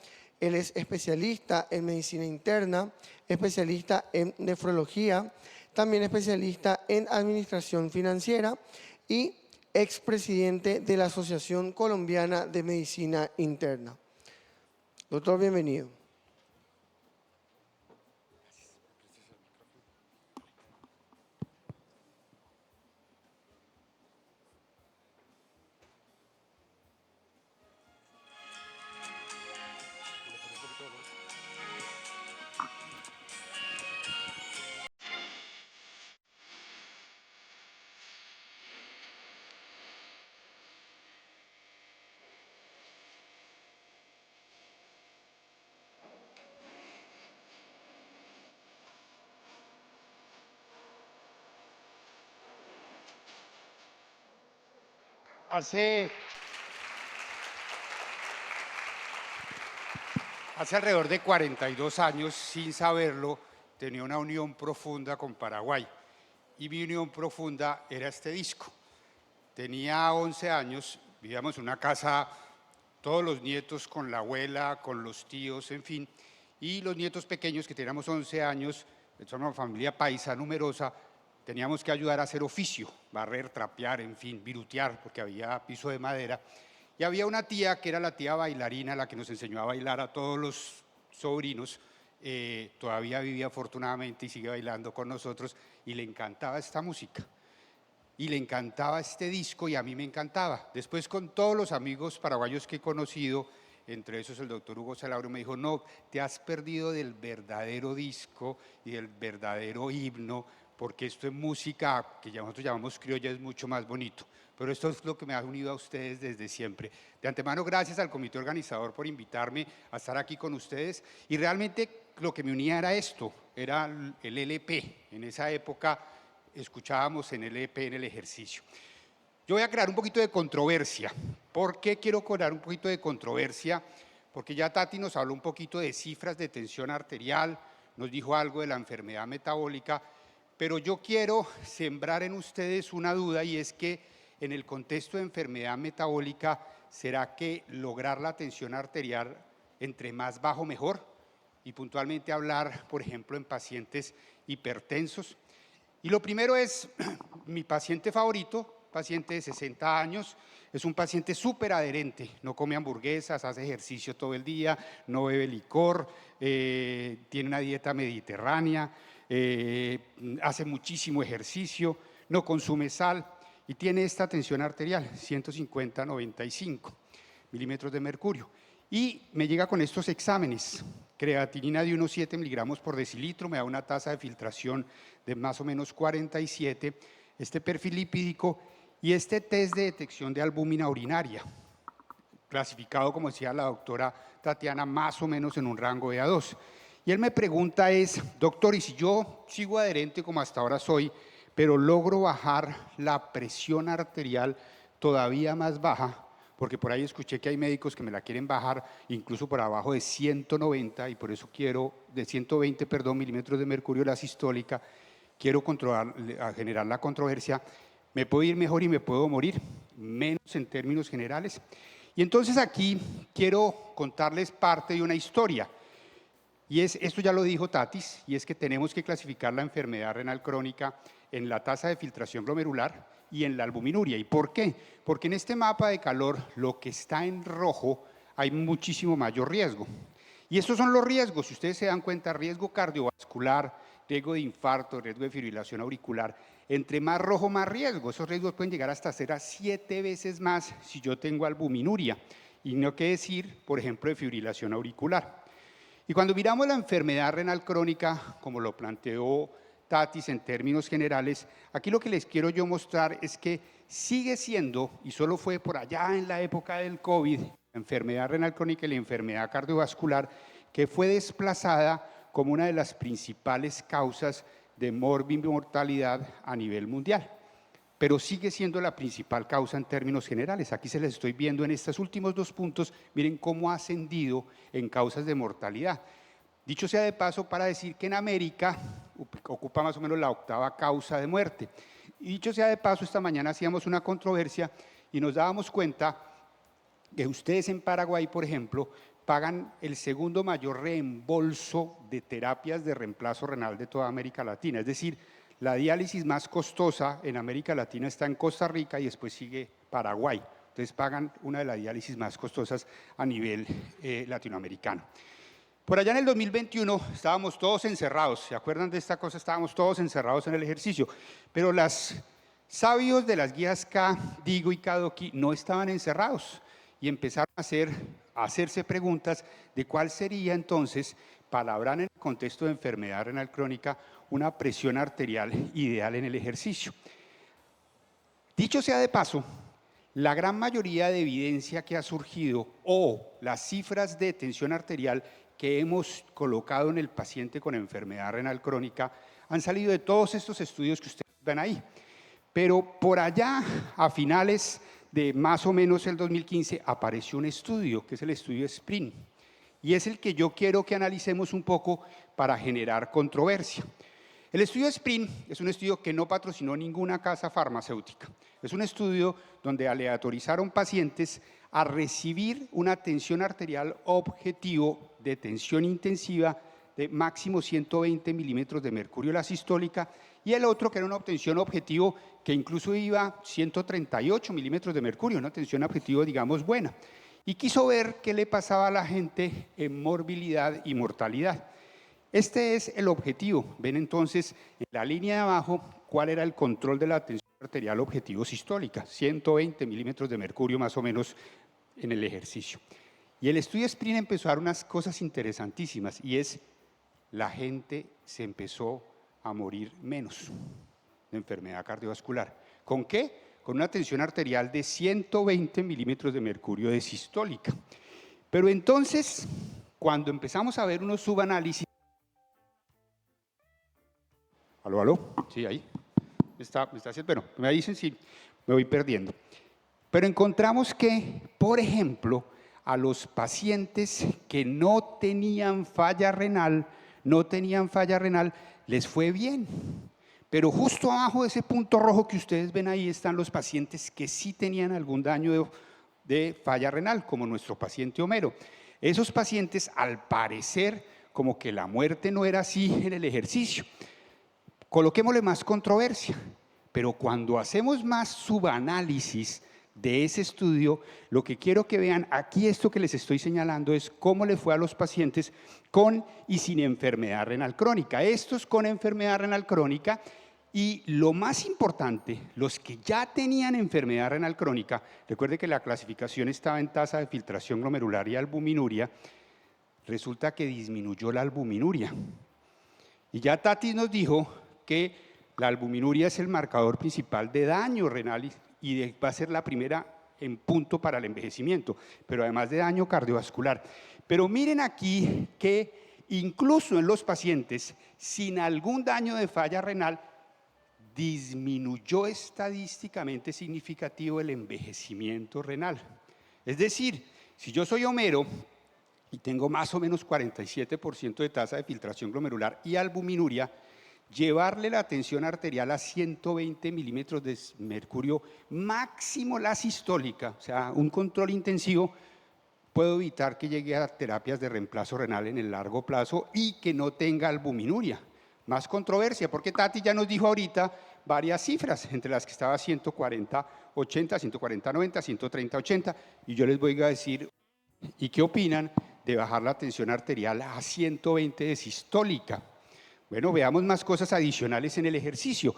Él es especialista en medicina interna, especialista en nefrología, también especialista en administración financiera y expresidente de la Asociación Colombiana de Medicina Interna. Doctor, bienvenido. Hace Hace alrededor de 42 años, sin saberlo, tenía una unión profunda con Paraguay. Y mi unión profunda era este disco. Tenía 11 años, vivíamos en una casa, todos los nietos con la abuela, con los tíos, en fin. Y los nietos pequeños, que teníamos 11 años, somos una familia paisa numerosa, teníamos que ayudar a hacer oficio, barrer, trapear, en fin, virutear, porque había piso de madera. Y había una tía que era la tía bailarina, la que nos enseñó a bailar a todos los sobrinos. Todavía vivía afortunadamente y sigue bailando con nosotros, y le encantaba esta música. Y le encantaba este disco y a mí me encantaba. Después, con todos los amigos paraguayos que he conocido, entre esos el doctor Hugo Salabro, me dijo: no, te has perdido del verdadero disco y del verdadero himno, porque esto es música que nosotros llamamos criolla, es mucho más bonito. Pero esto es lo que me ha unido a ustedes desde siempre. De antemano, gracias al comité organizador por invitarme a estar aquí con ustedes. Y realmente lo que me unía era esto, era el LP. En esa época escuchábamos en el LP en el ejercicio. Yo voy a crear un poquito de controversia. ¿Por qué quiero crear un poquito de controversia? Porque ya Tati nos habló un poquito de cifras de tensión arterial, nos dijo algo de la enfermedad metabólica, pero yo quiero sembrar en ustedes una duda, y es que en el contexto de enfermedad metabólica, ¿será que lograr la tensión arterial entre más bajo mejor? Y puntualmente hablar, por ejemplo, en pacientes hipertensos. Y lo primero es, mi paciente favorito, paciente de 60 años, es un paciente súper adherente, no come hamburguesas, hace ejercicio todo el día, no bebe licor, tiene una dieta mediterránea, hace muchísimo ejercicio, no consume sal y tiene esta tensión arterial, 150/95 milímetros de mercurio. Y me llega con estos exámenes: creatinina de 1,7 miligramos por decilitro, me da una tasa de filtración de más o menos 47, este perfil lipídico y este test de detección de albúmina urinaria, clasificado, como decía la doctora Tatiana, más o menos en un rango de A2. Y él me pregunta es: doctor, ¿y si yo sigo adherente como hasta ahora soy, pero logro bajar la presión arterial todavía más baja? Porque por ahí escuché que hay médicos que me la quieren bajar incluso por abajo de 190, y por eso quiero, de 120, milímetros de mercurio la sistólica, quiero controlar, a generar la controversia. ¿Me puedo ir mejor y me puedo morir? Menos en términos generales. Y entonces aquí quiero contarles parte de una historia. Y esto ya lo dijo Tatis, y es que tenemos que clasificar la enfermedad renal crónica en la tasa de filtración glomerular y en la albuminuria. ¿Y por qué? Porque en este mapa de calor, lo que está en rojo, hay muchísimo mayor riesgo. Y estos son los riesgos, si ustedes se dan cuenta: riesgo cardiovascular, riesgo de infarto, riesgo de fibrilación auricular. Entre más rojo, más riesgo. Esos riesgos pueden llegar hasta ser a 7 veces más si yo tengo albuminuria, y no qué decir, por ejemplo, de fibrilación auricular. Y cuando miramos la enfermedad renal crónica, como lo planteó Tatis en términos generales, aquí lo que les quiero yo mostrar es que sigue siendo, y solo fue por allá en la época del COVID, la enfermedad renal crónica y la enfermedad cardiovascular, que fue desplazada como una de las principales causas de mortalidad a nivel mundial. Pero sigue siendo la principal causa en términos generales. Aquí se les estoy viendo en estos últimos 2 puntos, miren cómo ha ascendido en causas de mortalidad. Dicho sea de paso, para decir que en América ocupa más o menos la 8ª causa de muerte. Y dicho sea de paso, esta mañana hacíamos una controversia y nos dábamos cuenta que ustedes en Paraguay, por ejemplo, pagan el segundo mayor reembolso de terapias de reemplazo renal de toda América Latina. Es decir, la diálisis más costosa en América Latina está en Costa Rica y después sigue Paraguay. Entonces pagan una de las diálisis más costosas a nivel latinoamericano. Por allá en el 2021 estábamos todos encerrados. ¿Se acuerdan de esta cosa? Estábamos todos encerrados en el ejercicio. Pero los sabios de las guías K, Digo y Kadoki no estaban encerrados y empezaron a hacerse preguntas de cuál sería entonces, palabran en el contexto de enfermedad renal crónica, una presión arterial ideal en el ejercicio. Dicho sea de paso, la gran mayoría de evidencia que ha surgido o las cifras de tensión arterial que hemos colocado en el paciente con enfermedad renal crónica han salido de todos estos estudios que ustedes ven ahí. Pero por allá, a finales de más o menos el 2015, apareció un estudio, que es el estudio SPRINT. y es el que yo quiero que analicemos un poco para generar controversia. El estudio SPRINT es un estudio que no patrocinó ninguna casa farmacéutica. Es un estudio donde aleatorizaron pacientes a recibir una tensión arterial objetivo de tensión intensiva de máximo 120 milímetros de mercurio la sistólica, y el otro que era una tensión objetivo que incluso iba 138 milímetros de mercurio, una tensión objetivo, digamos, buena. Y quiso ver qué le pasaba a la gente en morbilidad y mortalidad. Este es el objetivo. Ven entonces en la línea de abajo cuál era el control de la tensión arterial objetivo sistólica, 120 milímetros de mercurio más o menos en el ejercicio. Y el estudio SPRINT empezó a dar unas cosas interesantísimas, y es la gente se empezó a morir menos de enfermedad cardiovascular. ¿Con qué? Con una tensión arterial de 120 milímetros de mercurio de sistólica. Pero entonces, cuando empezamos a ver unos subanálisis... ¿Aló, aló? Sí, ahí. Me está haciendo, bueno, me dicen si me voy perdiendo. Pero encontramos que, por ejemplo, a los pacientes que no tenían falla renal, les fue bien. Pero justo abajo de ese punto rojo que ustedes ven ahí están los pacientes que sí tenían algún daño de falla renal, como nuestro paciente Homero. Esos pacientes, al parecer, como que la muerte no era así en el ejercicio. Coloquémosle más controversia, pero cuando hacemos más subanálisis de ese estudio, lo que quiero que vean aquí, esto que les estoy señalando, es cómo le fue a los pacientes con y sin enfermedad renal crónica. Estos con enfermedad renal crónica, y lo más importante, los que ya tenían enfermedad renal crónica, recuerde que la clasificación estaba en tasa de filtración glomerular y albuminuria, resulta que disminuyó la albuminuria. Y ya Tati nos dijo que la albuminuria es el marcador principal de daño renal y va a ser la primera en punto para el envejecimiento, pero además de daño cardiovascular. Pero miren aquí que incluso en los pacientes sin algún daño de falla renal, disminuyó estadísticamente significativo el envejecimiento renal. Es decir, si yo soy Homero y tengo más o menos 47% de tasa de filtración glomerular y albuminuria, llevarle la tensión arterial a 120 milímetros de mercurio máximo la sistólica, o sea, un control intensivo, puedo evitar que llegue a terapias de reemplazo renal en el largo plazo y que no tenga albuminuria. Más controversia, porque Tati ya nos dijo ahorita varias cifras, entre las que estaba 140-80, 140-90, 130-80, y yo les voy a decir, ¿y qué opinan de bajar la tensión arterial a 120 de sistólica? Bueno, veamos más cosas adicionales en el ejercicio.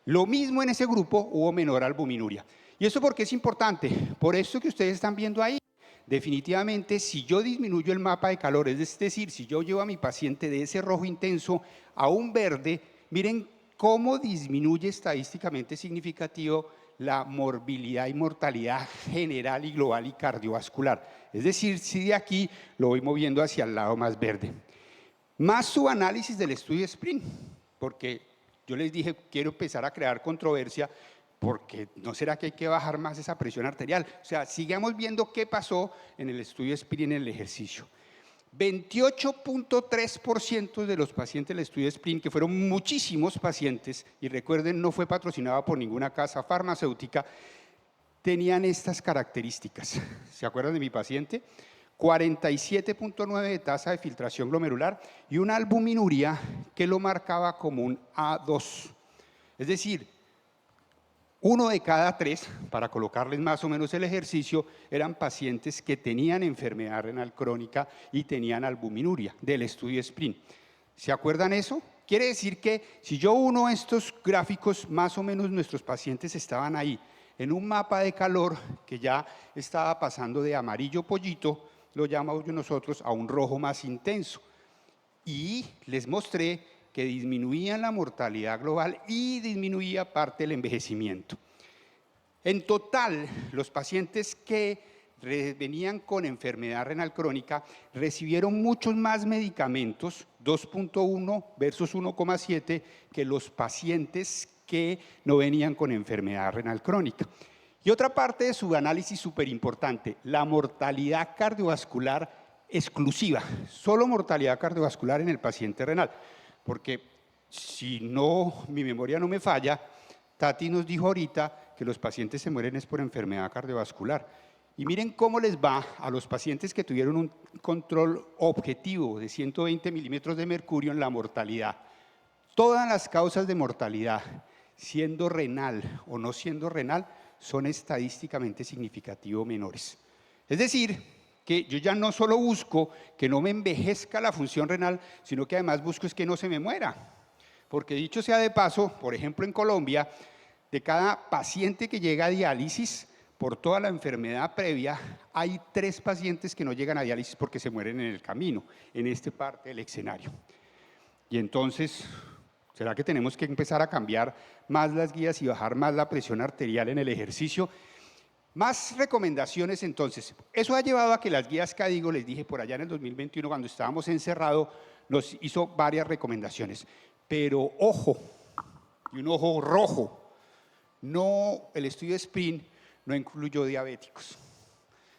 Lo mismo en ese grupo, hubo menor albuminuria. ¿Y eso por qué es importante? Por eso que ustedes están viendo ahí. Definitivamente, si yo disminuyo el mapa de calor, es decir, si yo llevo a mi paciente de ese rojo intenso a un verde, miren cómo disminuye estadísticamente significativo la morbilidad y mortalidad general y global y cardiovascular. Es decir, si de aquí lo voy moviendo hacia el lado más verde. Más subanálisis del estudio SPRINT, porque yo les dije, quiero empezar a crear controversia, porque ¿no será que hay que bajar más esa presión arterial? O sea, sigamos viendo qué pasó en el estudio SPRINT en el ejercicio. 28.3% de los pacientes del estudio SPRINT, que fueron muchísimos pacientes, y recuerden, no fue patrocinado por ninguna casa farmacéutica, tenían estas características. ¿Se acuerdan de mi paciente? 47.9 de tasa de filtración glomerular y una albuminuria que lo marcaba como un A2. Es decir, 1 de cada 3, para colocarles más o menos el ejercicio, eran pacientes que tenían enfermedad renal crónica y tenían albuminuria del estudio SPRINT. ¿Se acuerdan eso? Quiere decir que si yo uno estos gráficos, más o menos nuestros pacientes estaban ahí, en un mapa de calor que ya estaba pasando de amarillo pollito, lo llamamos nosotros, a un rojo más intenso. Y les mostré que disminuían la mortalidad global y disminuía parte del envejecimiento. En total, los pacientes que venían con enfermedad renal crónica recibieron muchos más medicamentos, 2.1 versus 1.7, que los pacientes que no venían con enfermedad renal crónica. Y otra parte de su análisis súper importante, la mortalidad cardiovascular exclusiva, solo mortalidad cardiovascular en el paciente renal, porque si no, mi memoria no me falla, Tati nos dijo ahorita que los pacientes se mueren es por enfermedad cardiovascular. Y miren cómo les va a los pacientes que tuvieron un control objetivo de 120 milímetros de mercurio en la mortalidad. Todas las causas de mortalidad, siendo renal o no siendo renal, son estadísticamente significativo menores. Es decir, que yo ya no solo busco que no me envejezca la función renal, sino que además busco es que no se me muera. Porque dicho sea de paso, por ejemplo en Colombia, de cada paciente que llega a diálisis, por toda la enfermedad previa, hay 3 pacientes que no llegan a diálisis porque se mueren en el camino, en esta parte del escenario. Y entonces, ¿será que tenemos que empezar a cambiar más las guías y bajar más la presión arterial en el ejercicio? Más recomendaciones entonces. Eso ha llevado a que las guías CADIGO, les dije por allá en el 2021, cuando estábamos encerrados, nos hizo varias recomendaciones. Pero ojo, y un ojo rojo, no, el estudio SPRINT no incluyó diabéticos.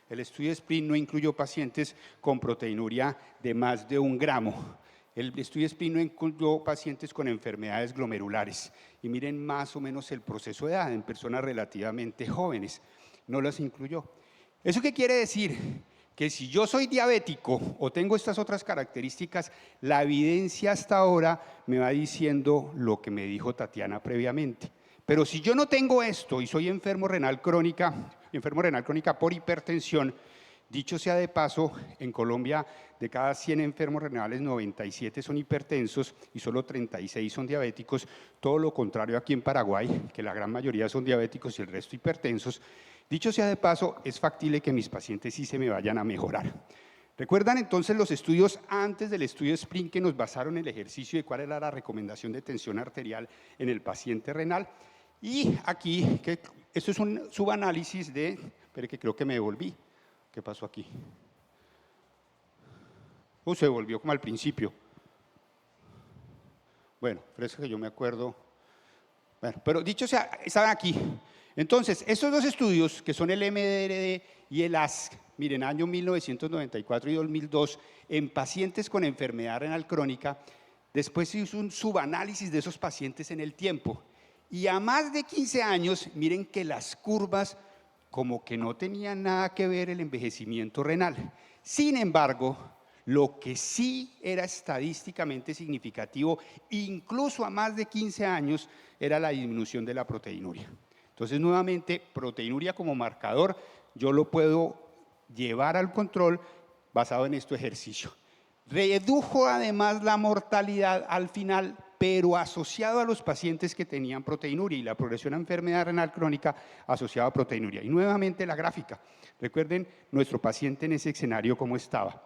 El estudio SPRINT no incluyó pacientes con proteinuria de más de 1 gramo. El estudio SPRINT no incluyó pacientes con enfermedades glomerulares. Y miren más o menos el proceso de edad en personas relativamente jóvenes. No las incluyó. ¿Eso qué quiere decir? Que si yo soy diabético o tengo estas otras características, la evidencia hasta ahora me va diciendo lo que me dijo Tatiana previamente. Pero si yo no tengo esto y soy enfermo renal crónica por hipertensión, dicho sea de paso, en Colombia de cada 100 enfermos renales, 97 son hipertensos y solo 36 son diabéticos, todo lo contrario aquí en Paraguay, que la gran mayoría son diabéticos y el resto hipertensos. Dicho sea de paso, es factible que mis pacientes sí se me vayan a mejorar. ¿Recuerdan entonces los estudios antes del estudio SPRINT que nos basaron en el ejercicio de cuál era la recomendación de tensión arterial en el paciente renal? Y aquí, esto es un subanálisis de, espere que creo que me devolví. ¿Qué pasó aquí? Se devolvió como al principio. Bueno, parece que yo me acuerdo. Bueno, pero dicho sea, estaban aquí. Entonces, estos 2 estudios, que son el MDRD y el ASC, miren, año 1994 y 2002, en pacientes con enfermedad renal crónica, después se hizo un subanálisis de esos pacientes en el tiempo. Y a más de 15 años, miren que las curvas como que no tenían nada que ver el envejecimiento renal. Sin embargo, lo que sí era estadísticamente significativo, incluso a más de 15 años, era la disminución de la proteinuria. Entonces, nuevamente, proteinuria como marcador, yo lo puedo llevar al control basado en este ejercicio. Redujo además la mortalidad al final, pero asociado a los pacientes que tenían proteinuria y la progresión a enfermedad renal crónica asociada a proteinuria. Y nuevamente la gráfica. Recuerden nuestro paciente en ese escenario cómo estaba.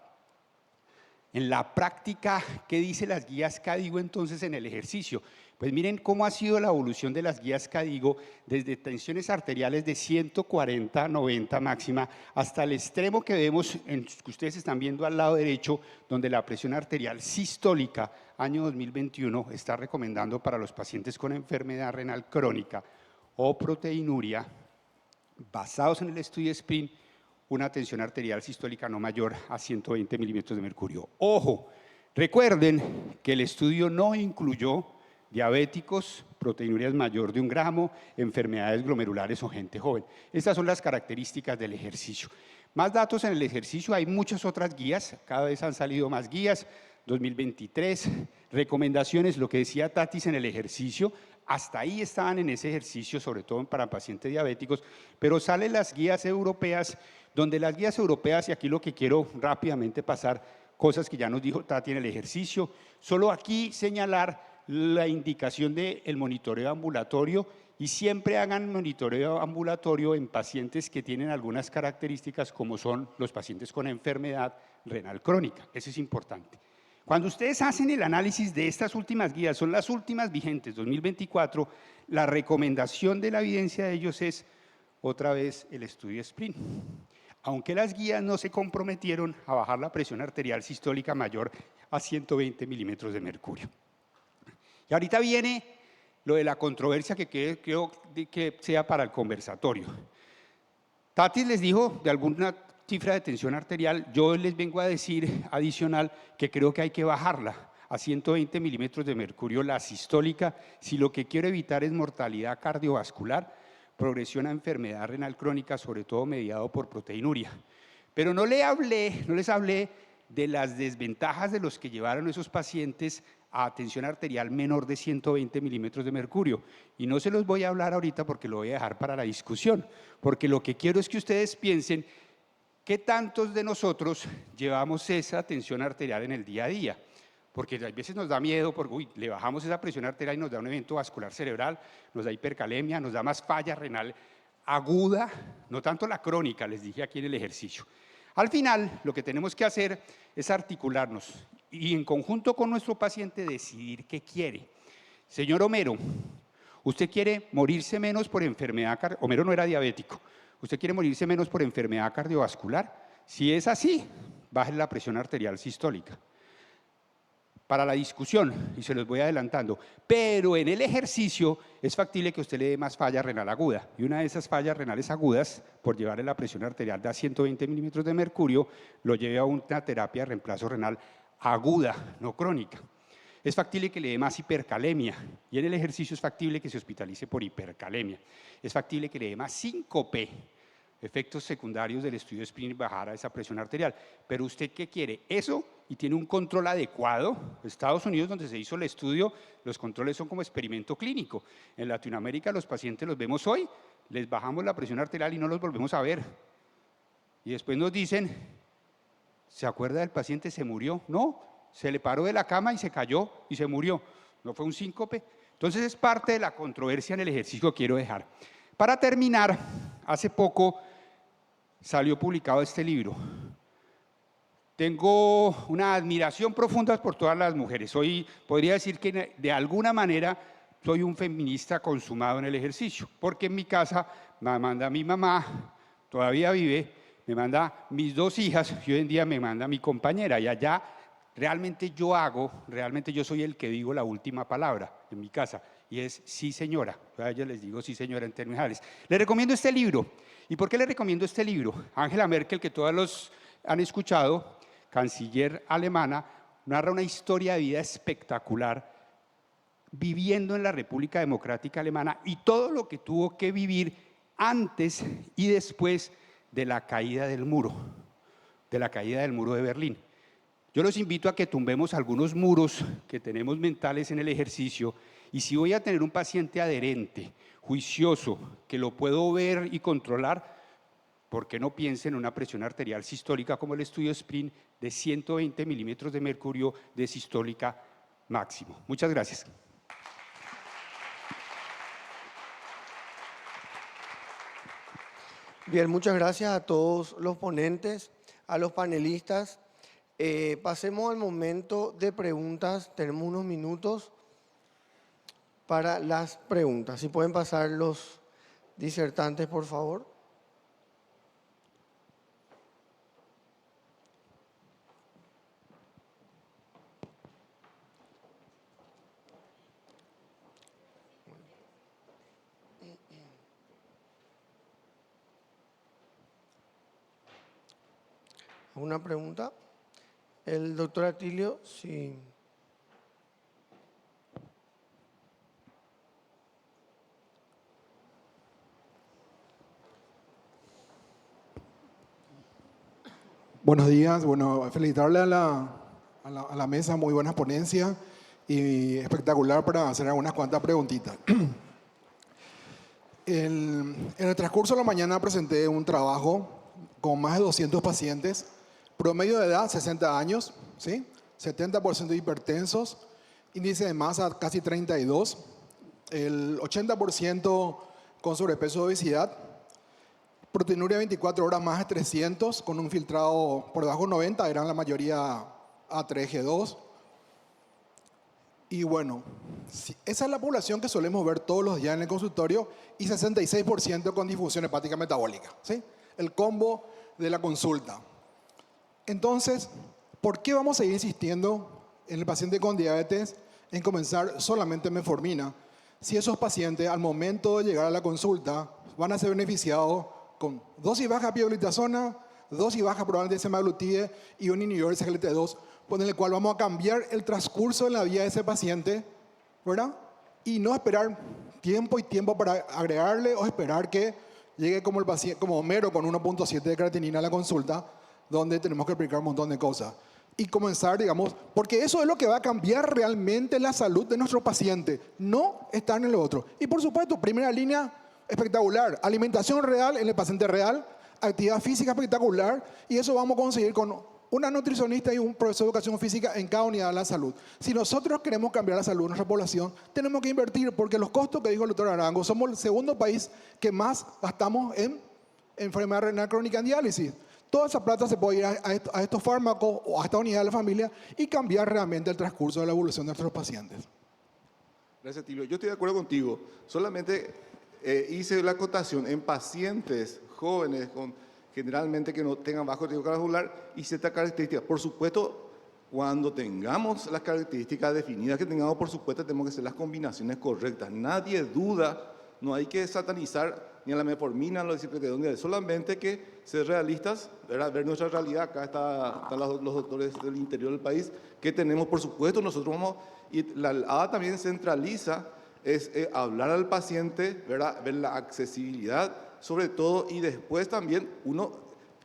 En la práctica, ¿qué dice las guías CADIGO entonces en el ejercicio? Pues miren cómo ha sido la evolución de las guías CADIGO desde tensiones arteriales de 140, 90 máxima, hasta el extremo que vemos, que ustedes están viendo al lado derecho, donde la presión arterial sistólica, año 2021, está recomendando para los pacientes con enfermedad renal crónica o proteinuria, basados en el estudio SPRINT, una tensión arterial sistólica no mayor a 120 milímetros de mercurio. Ojo, recuerden que el estudio no incluyó diabéticos, proteinurias mayor de 1 gramo, enfermedades glomerulares o gente joven. Estas son las características del ejercicio. Más datos en el ejercicio, hay muchas otras guías, cada vez han salido más guías, 2023, recomendaciones, lo que decía Tatis en el ejercicio, hasta ahí estaban en ese ejercicio, sobre todo para pacientes diabéticos, pero salen las guías europeas, donde las guías europeas, y aquí lo que quiero rápidamente pasar, cosas que ya nos dijo Tati en el ejercicio, solo aquí señalar la indicación del monitoreo ambulatorio y siempre hagan monitoreo ambulatorio en pacientes que tienen algunas características como son los pacientes con enfermedad renal crónica. Eso es importante. Cuando ustedes hacen el análisis de estas últimas guías, son las últimas vigentes, 2024, la recomendación de la evidencia de ellos es otra vez el estudio SPRINT. Aunque las guías no se comprometieron a bajar la presión arterial sistólica mayor a 120 milímetros de mercurio. Y ahorita viene lo de la controversia que creo que sea para el conversatorio. Tatis les dijo de alguna cifra de tensión arterial, yo les vengo a decir adicional que creo que hay que bajarla a 120 milímetros de mercurio la sistólica si lo que quiero evitar es mortalidad cardiovascular, progresión a enfermedad renal crónica, sobre todo mediado por proteinuria. Pero no les hablé de las desventajas de los que llevaron esos pacientes a tensión arterial menor de 120 milímetros de mercurio. Y no se los voy a hablar ahorita porque lo voy a dejar para la discusión, porque lo que quiero es que ustedes piensen qué tantos de nosotros llevamos esa tensión arterial en el día a día. Porque a veces nos da miedo, porque le bajamos esa presión arterial y nos da un evento vascular cerebral, nos da hipercalemia, nos da más falla renal aguda, no tanto la crónica, les dije aquí en el ejercicio. Al final, lo que tenemos que hacer es articularnos y en conjunto con nuestro paciente decidir qué quiere. Señor Homero, ¿usted quiere morirse menos por enfermedad cardiovascular? Homero no era diabético. ¿Usted quiere morirse menos por enfermedad cardiovascular? Si es así, baje la presión arterial sistólica. Para la discusión, y se los voy adelantando, pero en el ejercicio es factible que usted le dé más falla renal aguda. Y una de esas fallas renales agudas, por llevarle la presión arterial de a 120 milímetros de mercurio, lo lleve a una terapia de reemplazo renal aguda, no crónica. Es factible que le dé más hipercalemia, y en el ejercicio es factible que se hospitalice por hipercalemia. Es factible que le dé más síncope, efectos secundarios del estudio SPRINT, bajar a esa presión arterial. Pero ¿usted qué quiere? Eso, y tiene un control adecuado. Estados Unidos, donde se hizo el estudio, los controles son como experimento clínico. En Latinoamérica los pacientes los vemos hoy, les bajamos la presión arterial y no los volvemos a ver. Y después nos dicen, ¿se acuerda del paciente? ¿Se murió? No, se le paró de la cama y se cayó y se murió. ¿No fue un síncope? Entonces es parte de la controversia en el ejercicio que quiero dejar. Para terminar, hace poco salió publicado este libro. Tengo una admiración profunda por todas las mujeres. Hoy podría decir que de alguna manera soy un feminista consumado en el ejercicio, porque en mi casa me manda mi mamá, todavía vive, me manda mis 2 hijas y hoy en día me manda mi compañera. Y allá realmente yo soy el que digo la última palabra en mi casa. Y es sí señora, a ellos les digo sí señora en términos generales. Les recomiendo este libro. ¿Y por qué les recomiendo este libro? Angela Merkel, que todos los han escuchado, canciller alemana, narra una historia de vida espectacular viviendo en la República Democrática Alemana y todo lo que tuvo que vivir antes y después de la caída del muro de Berlín. Yo los invito a que tumbemos algunos muros que tenemos mentales en el ejercicio. Y si voy a tener un paciente adherente, juicioso, que lo puedo ver y controlar, ¿por qué no piense en una presión arterial sistólica como el estudio SPRINT de 120 milímetros de mercurio de sistólica máximo? Muchas gracias. Bien, muchas gracias a todos los ponentes, a los panelistas. Pasemos al momento de preguntas. Tenemos unos minutos para las preguntas. Si pueden pasar los disertantes, por favor. ¿Alguna pregunta? El doctor Atilio, sí. Buenos días, bueno, felicitarle a la mesa, muy buena ponencia y espectacular para hacer algunas cuantas preguntitas. En el transcurso de la mañana presenté un trabajo con más de 200 pacientes, promedio de edad 60 años, ¿sí? 70% hipertensos, índice de masa casi 32, el 80% con sobrepeso de obesidad, proteinuria 24 horas más de 300, con un filtrado por debajo de 90, eran la mayoría A3G2. Y bueno, esa es la población que solemos ver todos los días en el consultorio y 66% con disfunción hepática metabólica, ¿sí? El combo de la consulta. Entonces, ¿por qué vamos a seguir insistiendo en el paciente con diabetes en comenzar solamente metformina si esos pacientes al momento de llegar a la consulta van a ser beneficiados con dosis baja de pioglitazona, dosis baja probablemente de semaglutide y un inhibidor de SGLT2, con el cual vamos a cambiar el transcurso de la vida de ese paciente, ¿verdad? Y no esperar tiempo y tiempo para agregarle o esperar que llegue como el paciente, como Homero con 1.7 de creatinina a la consulta, donde tenemos que explicar un montón de cosas. Y comenzar, digamos, porque eso es lo que va a cambiar realmente la salud de nuestro paciente, no estar en lo otro. Y por supuesto, primera línea, espectacular, alimentación real en el paciente real, actividad física espectacular, y eso vamos a conseguir con una nutricionista y un profesor de educación física en cada unidad de la salud. Si nosotros queremos cambiar la salud de nuestra población, tenemos que invertir, porque los costos que dijo el doctor Arango, somos el segundo país que más gastamos en enfermedad renal crónica en diálisis. Toda esa plata se puede ir a estos fármacos o a esta unidad de la familia y cambiar realmente el transcurso de la evolución de nuestros pacientes. Gracias, Tilio. Yo estoy de acuerdo contigo. Solamente hice la acotación en pacientes jóvenes generalmente que no tengan bajo riesgo cardiovascular y ciertas características. Por supuesto, cuando tengamos las características definidas que tengamos, por supuesto, tenemos que hacer las combinaciones correctas. Nadie duda, no hay que satanizar ni a la metformina, ni a los disciplinas, solamente que ser realistas, ¿verdad? Ver nuestra realidad. Acá están los doctores del interior del país que tenemos, por supuesto, nosotros vamos, y la ADA también centraliza, es hablar al paciente, ¿verdad? Ver la accesibilidad, sobre todo, y después también uno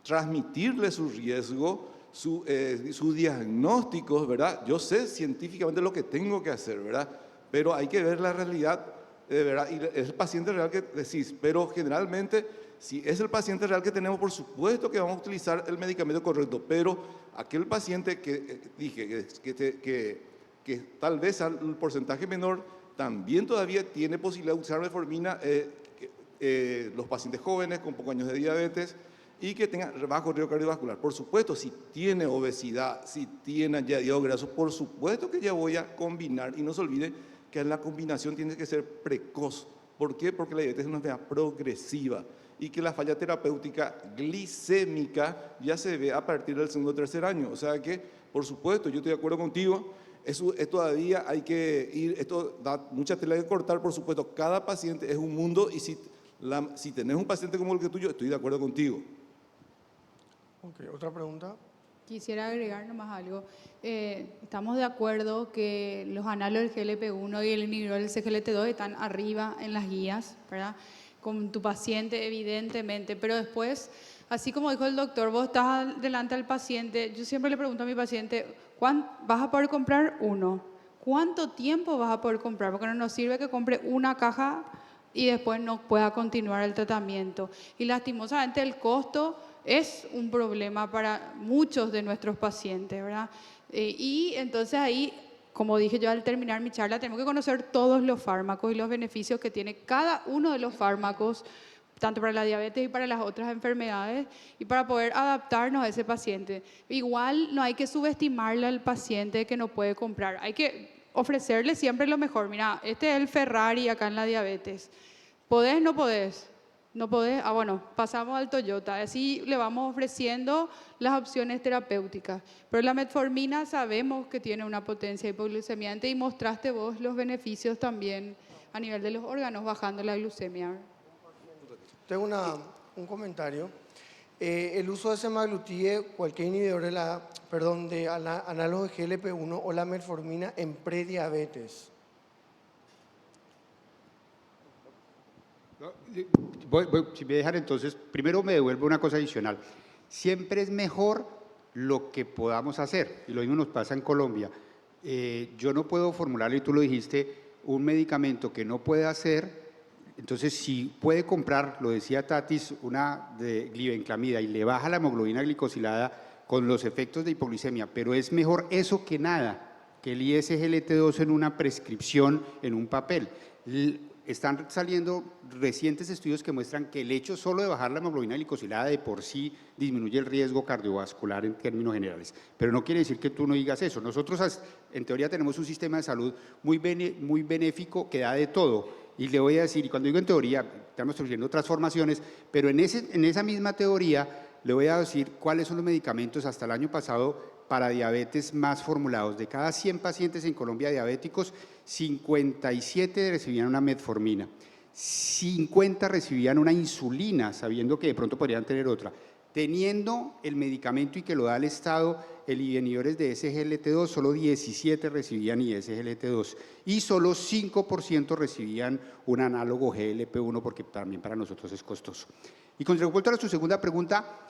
transmitirle su riesgo, su diagnóstico, ¿verdad? Yo sé científicamente lo que tengo que hacer, ¿verdad? Pero hay que ver la realidad, ¿verdad? Y es el paciente real que decís, pero generalmente, si es el paciente real que tenemos, por supuesto que vamos a utilizar el medicamento correcto, pero aquel paciente que dije que tal vez al porcentaje menor también todavía tiene posibilidad de usar metformina, los pacientes jóvenes con pocos años de diabetes y que tengan bajo riesgo cardiovascular. Por supuesto, si tiene obesidad, si tiene añadido graso, por supuesto que ya voy a combinar. Y no se olvide que la combinación tiene que ser precoz. ¿Por qué? Porque la diabetes es una enfermedad progresiva y que la falla terapéutica glicémica ya se ve a partir del segundo o tercer año. O sea que, por supuesto, yo estoy de acuerdo contigo. Eso todavía hay que ir, esto da mucha tela que cortar, por supuesto. Cada paciente es un mundo y si tenés un paciente como el que tuyo, estoy de acuerdo contigo. Ok, ¿otra pregunta? Quisiera agregar nomás algo. Estamos de acuerdo que los análogos del GLP-1 y el inhibidor del SGLT2 están arriba en las guías, ¿verdad? Con tu paciente, evidentemente, pero después, así como dijo el doctor, vos estás delante del paciente, yo siempre le pregunto a mi paciente, ¿vas a poder comprar uno? ¿Cuánto tiempo vas a poder comprar? Porque no nos sirve que compre una caja y después no pueda continuar el tratamiento. Y lastimosamente el costo es un problema para muchos de nuestros pacientes, ¿verdad? Y entonces ahí, como dije yo al terminar mi charla, tenemos que conocer todos los fármacos y los beneficios que tiene cada uno de los fármacos, tanto para la diabetes y para las otras enfermedades, y para poder adaptarnos a ese paciente. Igual no hay que subestimarle al paciente que no puede comprar, hay que ofrecerle siempre lo mejor. Mira, este es el Ferrari acá en la diabetes. ¿Podés? ¿No podés? ¿No podés? Ah, bueno, pasamos al Toyota. Así le vamos ofreciendo las opciones terapéuticas. Pero la metformina sabemos que tiene una potencia hipoglucemiante y mostraste vos los beneficios también a nivel de los órganos, bajando la glucemia. Tengo un comentario. El uso de semaglutide, cualquier inhibidor de análogo de GLP-1 o la metformina en prediabetes. Si me dejan, entonces, primero me devuelvo una cosa adicional. Siempre es mejor lo que podamos hacer, y lo mismo nos pasa en Colombia. Yo no puedo formular, y tú lo dijiste, un medicamento que no puede hacer. Entonces, si puede comprar, lo decía Tatis, una de glibenclamida y le baja la hemoglobina glicosilada con los efectos de hipoglicemia, pero es mejor eso que nada, que el ISGLT2 en una prescripción, en un papel. Están saliendo recientes estudios que muestran que el hecho solo de bajar la hemoglobina glicosilada de por sí disminuye el riesgo cardiovascular en términos generales. Pero no quiere decir que tú no digas eso. Nosotros, en teoría, tenemos un sistema de salud muy benéfico que da de todo. Y le voy a decir, y cuando digo en teoría, estamos sufriendo transformaciones, pero en esa misma teoría le voy a decir cuáles son los medicamentos hasta el año pasado para diabetes más formulados. De cada 100 pacientes en Colombia diabéticos, 57 recibían una metformina, 50 recibían una insulina, sabiendo que de pronto podrían tener otra. Teniendo el medicamento y que lo da el Estado, el inhibidores de SGLT2, solo 17 recibían SGLT2 y solo 5% recibían un análogo GLP-1 porque también para nosotros es costoso. Y con respecto a su segunda pregunta,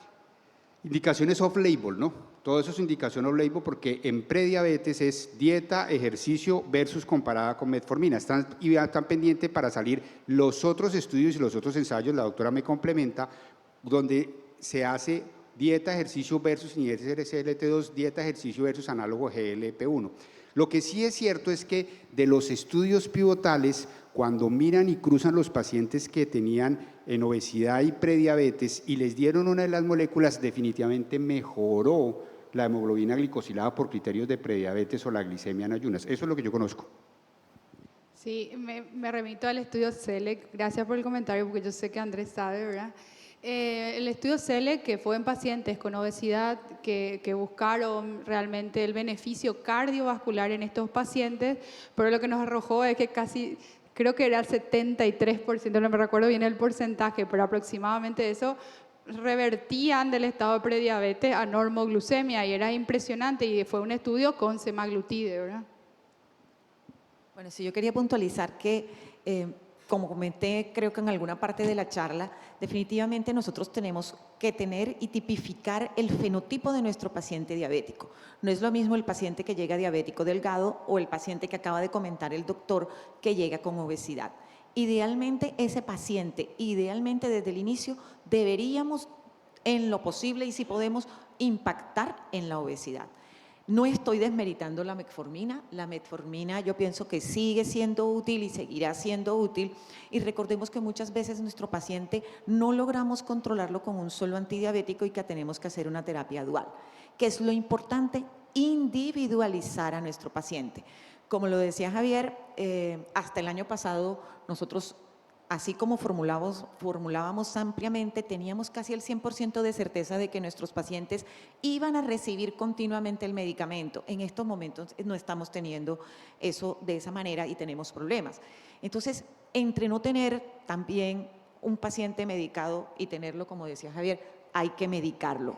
indicaciones off-label, ¿no? Todo eso es indicación off-label porque en prediabetes es dieta, ejercicio versus comparada con metformina. Están pendientes para salir los otros estudios y los otros ensayos, la doctora me complementa, donde se hace dieta, ejercicio versus inhibidores SGLT2, dieta, ejercicio versus análogo GLP-1. Lo que sí es cierto es que de los estudios pivotales, cuando miran y cruzan los pacientes que tenían en obesidad y prediabetes y les dieron una de las moléculas, definitivamente mejoró la hemoglobina glicosilada por criterios de prediabetes o la glicemia en ayunas. Eso es lo que yo conozco. Sí, me remito al estudio SELEC. Gracias por el comentario, porque yo sé que Andrés sabe, ¿verdad? El estudio SELEC, que fue en pacientes con obesidad que buscaron realmente el beneficio cardiovascular en estos pacientes, pero lo que nos arrojó es que casi, creo que era el 73%, no me recuerdo bien el porcentaje, pero aproximadamente eso, revertían del estado de prediabetes a normoglucemia y era impresionante y fue un estudio con semaglutide, ¿verdad? Bueno, sí, yo quería puntualizar que, como comenté, creo que en alguna parte de la charla, definitivamente nosotros tenemos que tener y tipificar el fenotipo de nuestro paciente diabético. No es lo mismo el paciente que llega diabético delgado o el paciente que acaba de comentar el doctor que llega con obesidad. Idealmente, ese paciente, idealmente desde el inicio, deberíamos, en lo posible y si podemos, impactar en la obesidad. No estoy desmeritando la metformina yo pienso que sigue siendo útil y seguirá siendo útil y recordemos que muchas veces nuestro paciente no logramos controlarlo con un solo antidiabético y que tenemos que hacer una terapia dual. ¿Qué es lo importante? Individualizar a nuestro paciente. Como lo decía Javier, hasta el año pasado nosotros, así como formulábamos ampliamente, teníamos casi el 100% de certeza de que nuestros pacientes iban a recibir continuamente el medicamento. En estos momentos no estamos teniendo eso de esa manera y tenemos problemas. Entonces, entre no tener también un paciente medicado y tenerlo, como decía Javier, hay que medicarlo.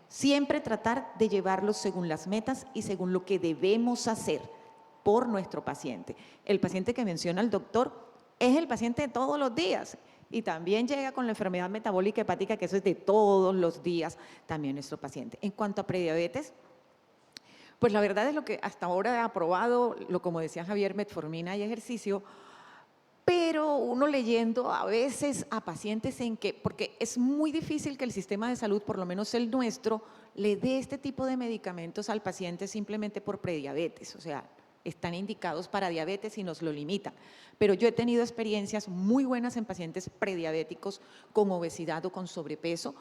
Siempre tratar de llevarlo según las metas y según lo que debemos hacer por nuestro paciente. El paciente que menciona el doctor es el paciente de todos los días y también llega con la enfermedad metabólica hepática, que eso es de todos los días también nuestro paciente. En cuanto a prediabetes, pues la verdad es lo que hasta ahora he aprobado, como decía Javier, metformina y ejercicio, pero uno leyendo a veces a pacientes en que, porque es muy difícil que el sistema de salud, por lo menos el nuestro, le dé este tipo de medicamentos al paciente simplemente por prediabetes, o sea, están indicados para diabetes y nos lo limitan. Pero yo he tenido experiencias muy buenas en pacientes prediabéticos con obesidad o con sobrepeso,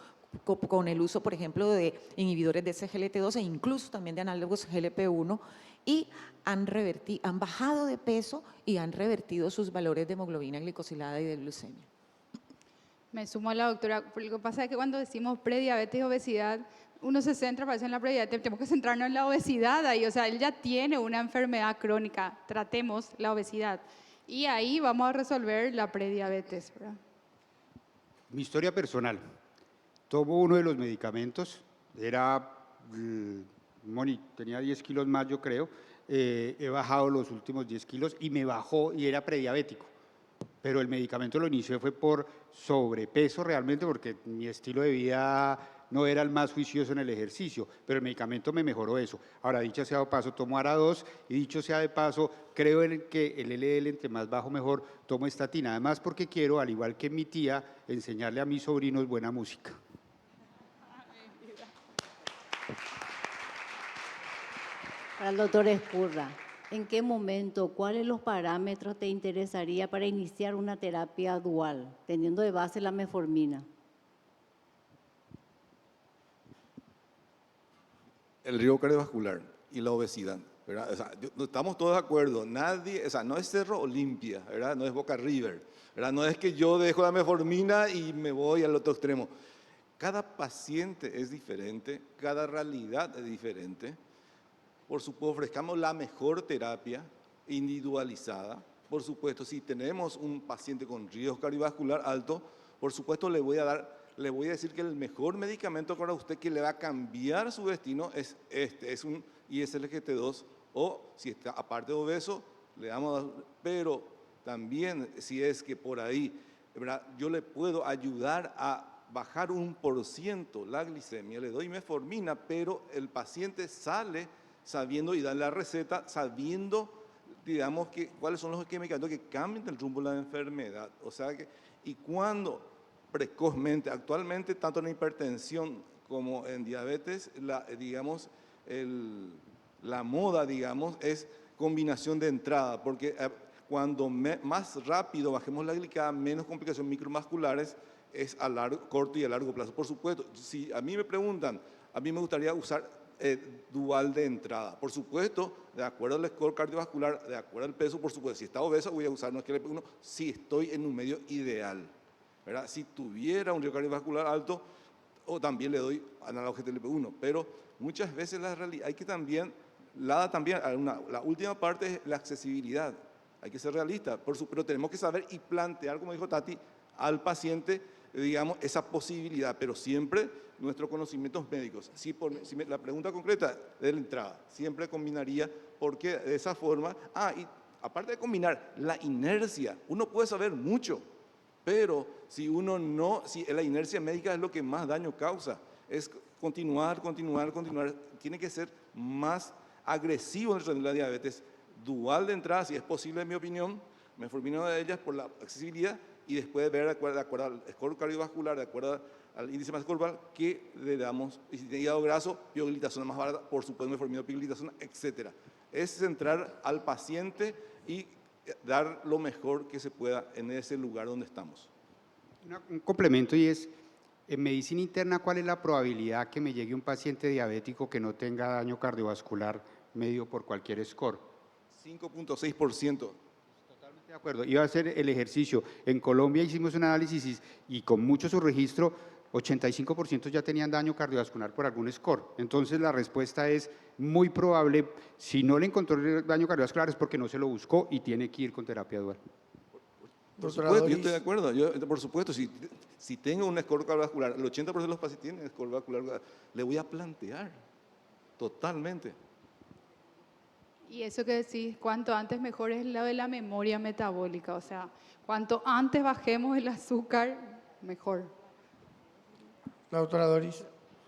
con el uso, por ejemplo, de inhibidores de SGLT2 e incluso también de análogos GLP-1 y han bajado de peso y han revertido sus valores de hemoglobina glicosilada y de glucemia. Me sumo a la doctora, lo que pasa es que cuando decimos prediabetes y obesidad, uno se centra, parece en la prediabetes, tenemos que centrarnos en la obesidad ahí, o sea, él ya tiene una enfermedad crónica, tratemos la obesidad y ahí vamos a resolver la prediabetes, ¿verdad? Mi historia personal, tomo uno de los medicamentos, tenía 10 kilos más yo creo, he bajado los últimos 10 kilos y me bajó y era prediabético. Pero el medicamento lo inicié fue por sobrepeso realmente porque mi estilo de vida no era el más juicioso en el ejercicio, pero el medicamento me mejoró eso. Ahora, dicho sea de paso, tomo ARA2 y dicho sea de paso, creo que el LDL entre más bajo mejor, tomo estatina. Además porque quiero, al igual que mi tía, enseñarle a mis sobrinos buena música. Para el doctor Escurra, ¿en qué momento, cuáles los parámetros te interesaría para iniciar una terapia dual, teniendo de base la metformina? El riesgo cardiovascular y la obesidad, ¿verdad? O sea, estamos todos de acuerdo, nadie, o sea, no es Cerro Olimpia, ¿verdad? No es Boca River, ¿verdad? No es que yo dejo la metformina y me voy al otro extremo. Cada paciente es diferente, cada realidad es diferente. Por supuesto, ofrezcamos la mejor terapia individualizada. Por supuesto, si tenemos un paciente con riesgo cardiovascular alto, por supuesto le voy a dar le voy a decir que el mejor medicamento para usted que le va a cambiar su destino es este, es un ISLGT2, o si está aparte de obeso, le damos, pero también si es que por ahí, ¿verdad?, yo le puedo ayudar a bajar 1% la glicemia, le doy metformina, pero el paciente sale sabiendo y da la receta sabiendo, digamos, que cuáles son los medicamentos que cambian el rumbo de la enfermedad. O sea que, y cuando precozmente, actualmente, tanto en hipertensión como en diabetes, digamos, la moda, digamos, es combinación de entrada, porque cuando más rápido bajemos la glicada, menos complicaciones micromusculares es a corto y a largo plazo. Por supuesto, si a mí me preguntan, a mí me gustaría usar dual de entrada. Por supuesto, de acuerdo al score cardiovascular, de acuerdo al peso, por supuesto, si está obeso voy a usar no es que le uno, si estoy en un medio ideal, ¿verdad? Si tuviera un riesgo cardiovascular alto, o también le doy análogo GLP-1, pero muchas veces la realidad, hay que también, la última parte es la accesibilidad. Hay que ser realista, pero tenemos que saber y plantear, como dijo Tati, al paciente, digamos, esa posibilidad, pero siempre nuestros conocimientos médicos. La pregunta concreta de la entrada, siempre combinaría, porque de esa forma, y aparte de combinar, la inercia, uno puede saber mucho, pero si la inercia médica es lo que más daño causa, es continuar, tiene que ser más agresivo en la diabetes, dual de entrada, si es posible, en mi opinión, metformina de ellas por la accesibilidad, y después ver de acuerdo al score cardiovascular, de acuerdo al índice de masa corporal, que le damos, y si tiene hígado graso, pioglitazona más barata, por supuesto, metformina, pioglitazona, etc. Es centrar al paciente y dar lo mejor que se pueda en ese lugar donde estamos. Un complemento, y es, en medicina interna, ¿cuál es la probabilidad que me llegue un paciente diabético que no tenga daño cardiovascular medio por cualquier score? 5.6%. De acuerdo, iba a hacer el ejercicio. En Colombia hicimos un análisis y con mucho subregistro, 85% ya tenían daño cardiovascular por algún score. Entonces la respuesta es muy probable, si no le encontró el daño cardiovascular es porque no se lo buscó y tiene que ir con terapia dual. Por supuesto, yo estoy de acuerdo. Por supuesto, si tengo un score cardiovascular, el 80% de los pacientes tienen score cardiovascular, le voy a plantear totalmente. Y eso que decís, cuanto antes mejor, es lo de la memoria metabólica, o sea, cuanto antes bajemos el azúcar, mejor. La doctora Doris.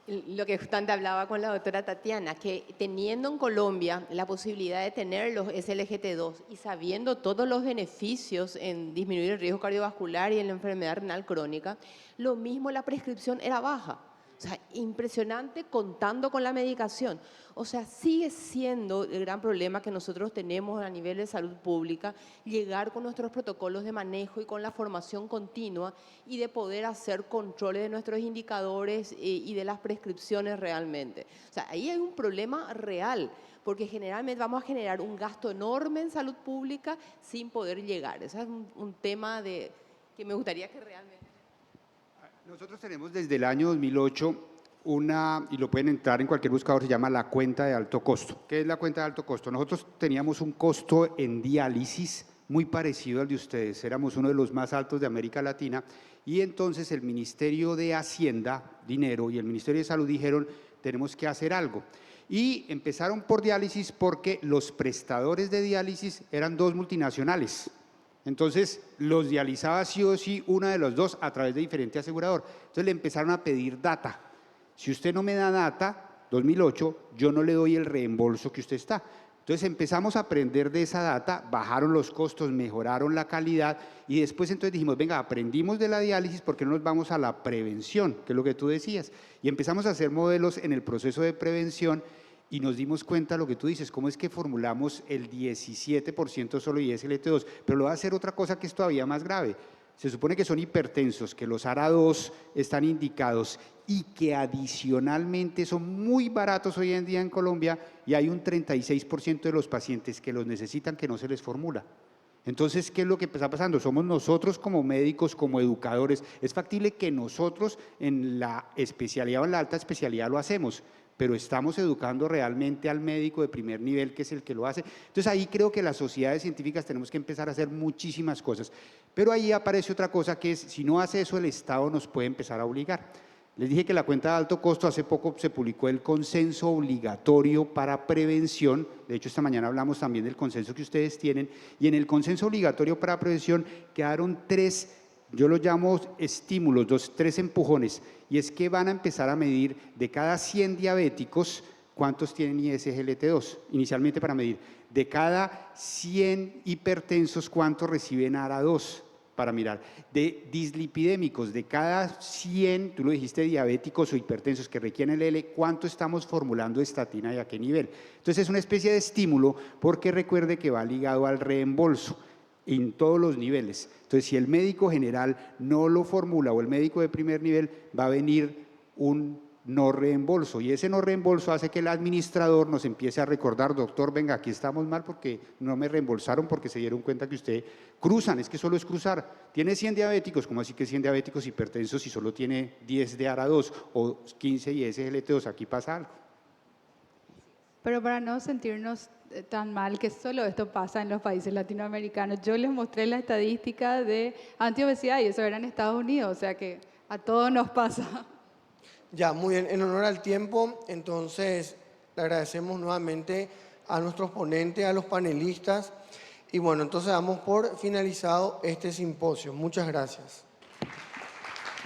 Lo que justamente hablaba con la doctora Tatiana, que teniendo en Colombia la posibilidad de tener los SLGT2 y sabiendo todos los beneficios en disminuir el riesgo cardiovascular y en la enfermedad renal crónica, lo mismo la prescripción era baja. O sea, impresionante contando con la medicación. O sea, sigue siendo el gran problema que nosotros tenemos a nivel de salud pública, llegar con nuestros protocolos de manejo y con la formación continua y de poder hacer controles de nuestros indicadores y de las prescripciones realmente. O sea, ahí hay un problema real, porque generalmente vamos a generar un gasto enorme en salud pública sin poder llegar. Ese es un tema que me gustaría que realmente... Nosotros tenemos desde el año 2008 y lo pueden entrar en cualquier buscador, se llama la cuenta de alto costo. ¿Qué es la cuenta de alto costo? Nosotros teníamos un costo en diálisis muy parecido al de ustedes, éramos uno de los más altos de América Latina, y entonces el Ministerio de Hacienda, Dinero, y el Ministerio de Salud dijeron, tenemos que hacer algo. Y empezaron por diálisis porque los prestadores de diálisis eran dos multinacionales. Entonces, los dializaba sí o sí una de los dos a través de diferente asegurador. Entonces, le empezaron a pedir data. Si usted no me da data, 2008, yo no le doy el reembolso que usted está. Entonces, empezamos a aprender de esa data, bajaron los costos, mejoraron la calidad y después entonces dijimos, venga, aprendimos de la diálisis, ¿por qué no nos vamos a la prevención? Que es lo que tú decías. Y empezamos a hacer modelos en el proceso de prevención y nos dimos cuenta, lo que tú dices, cómo es que formulamos el 17% solo ISLT2, pero lo va a hacer otra cosa que es todavía más grave. Se supone que son hipertensos, que los ARA2 están indicados y que adicionalmente son muy baratos hoy en día en Colombia y hay un 36% de los pacientes que los necesitan que no se les formula. Entonces, ¿qué es lo que está pasando? Somos nosotros como médicos, como educadores. Es factible que nosotros en la especialidad o en la alta especialidad lo hacemos, pero estamos educando realmente al médico de primer nivel, que es el que lo hace. Entonces ahí creo que las sociedades científicas tenemos que empezar a hacer muchísimas cosas. Pero ahí aparece otra cosa que es, si no hace eso, el Estado nos puede empezar a obligar. Les dije que la cuenta de alto costo, hace poco se publicó el consenso obligatorio para prevención. De hecho, esta mañana hablamos también del consenso que ustedes tienen. Y en el consenso obligatorio para prevención quedaron 3, yo los llamo estímulos, 3 empujones. Y es que van a empezar a medir de cada 100 diabéticos cuántos tienen ISGLT2. Inicialmente para medir de cada 100 hipertensos cuántos reciben ARA2. Para mirar, de dislipidémicos, de cada 100, tú lo dijiste, diabéticos o hipertensos que requieren el L, ¿cuánto estamos formulando estatina y a qué nivel? Entonces es una especie de estímulo porque recuerde que va ligado al reembolso en todos los niveles. Entonces si el médico general no lo formula o el médico de primer nivel, va a venir un no reembolso y ese no reembolso hace que el administrador nos empiece a recordar, doctor, venga, aquí estamos mal porque no me reembolsaron porque se dieron cuenta que usted cruzan, es que solo es cruzar, tiene 100 diabéticos, ¿cómo así que 100 diabéticos hipertensos y solo tiene 10 de ARA2 o 15 y SGLT2? Aquí pasa algo. Pero para no sentirnos tan mal, que solo esto pasa en los países latinoamericanos, yo les mostré la estadística de antiobesidad y eso era en Estados Unidos, o sea que a todos nos pasa. Ya, muy bien. En honor al tiempo, entonces le agradecemos nuevamente a nuestros ponentes, a los panelistas. Y bueno, entonces damos por finalizado este simposio. Muchas gracias.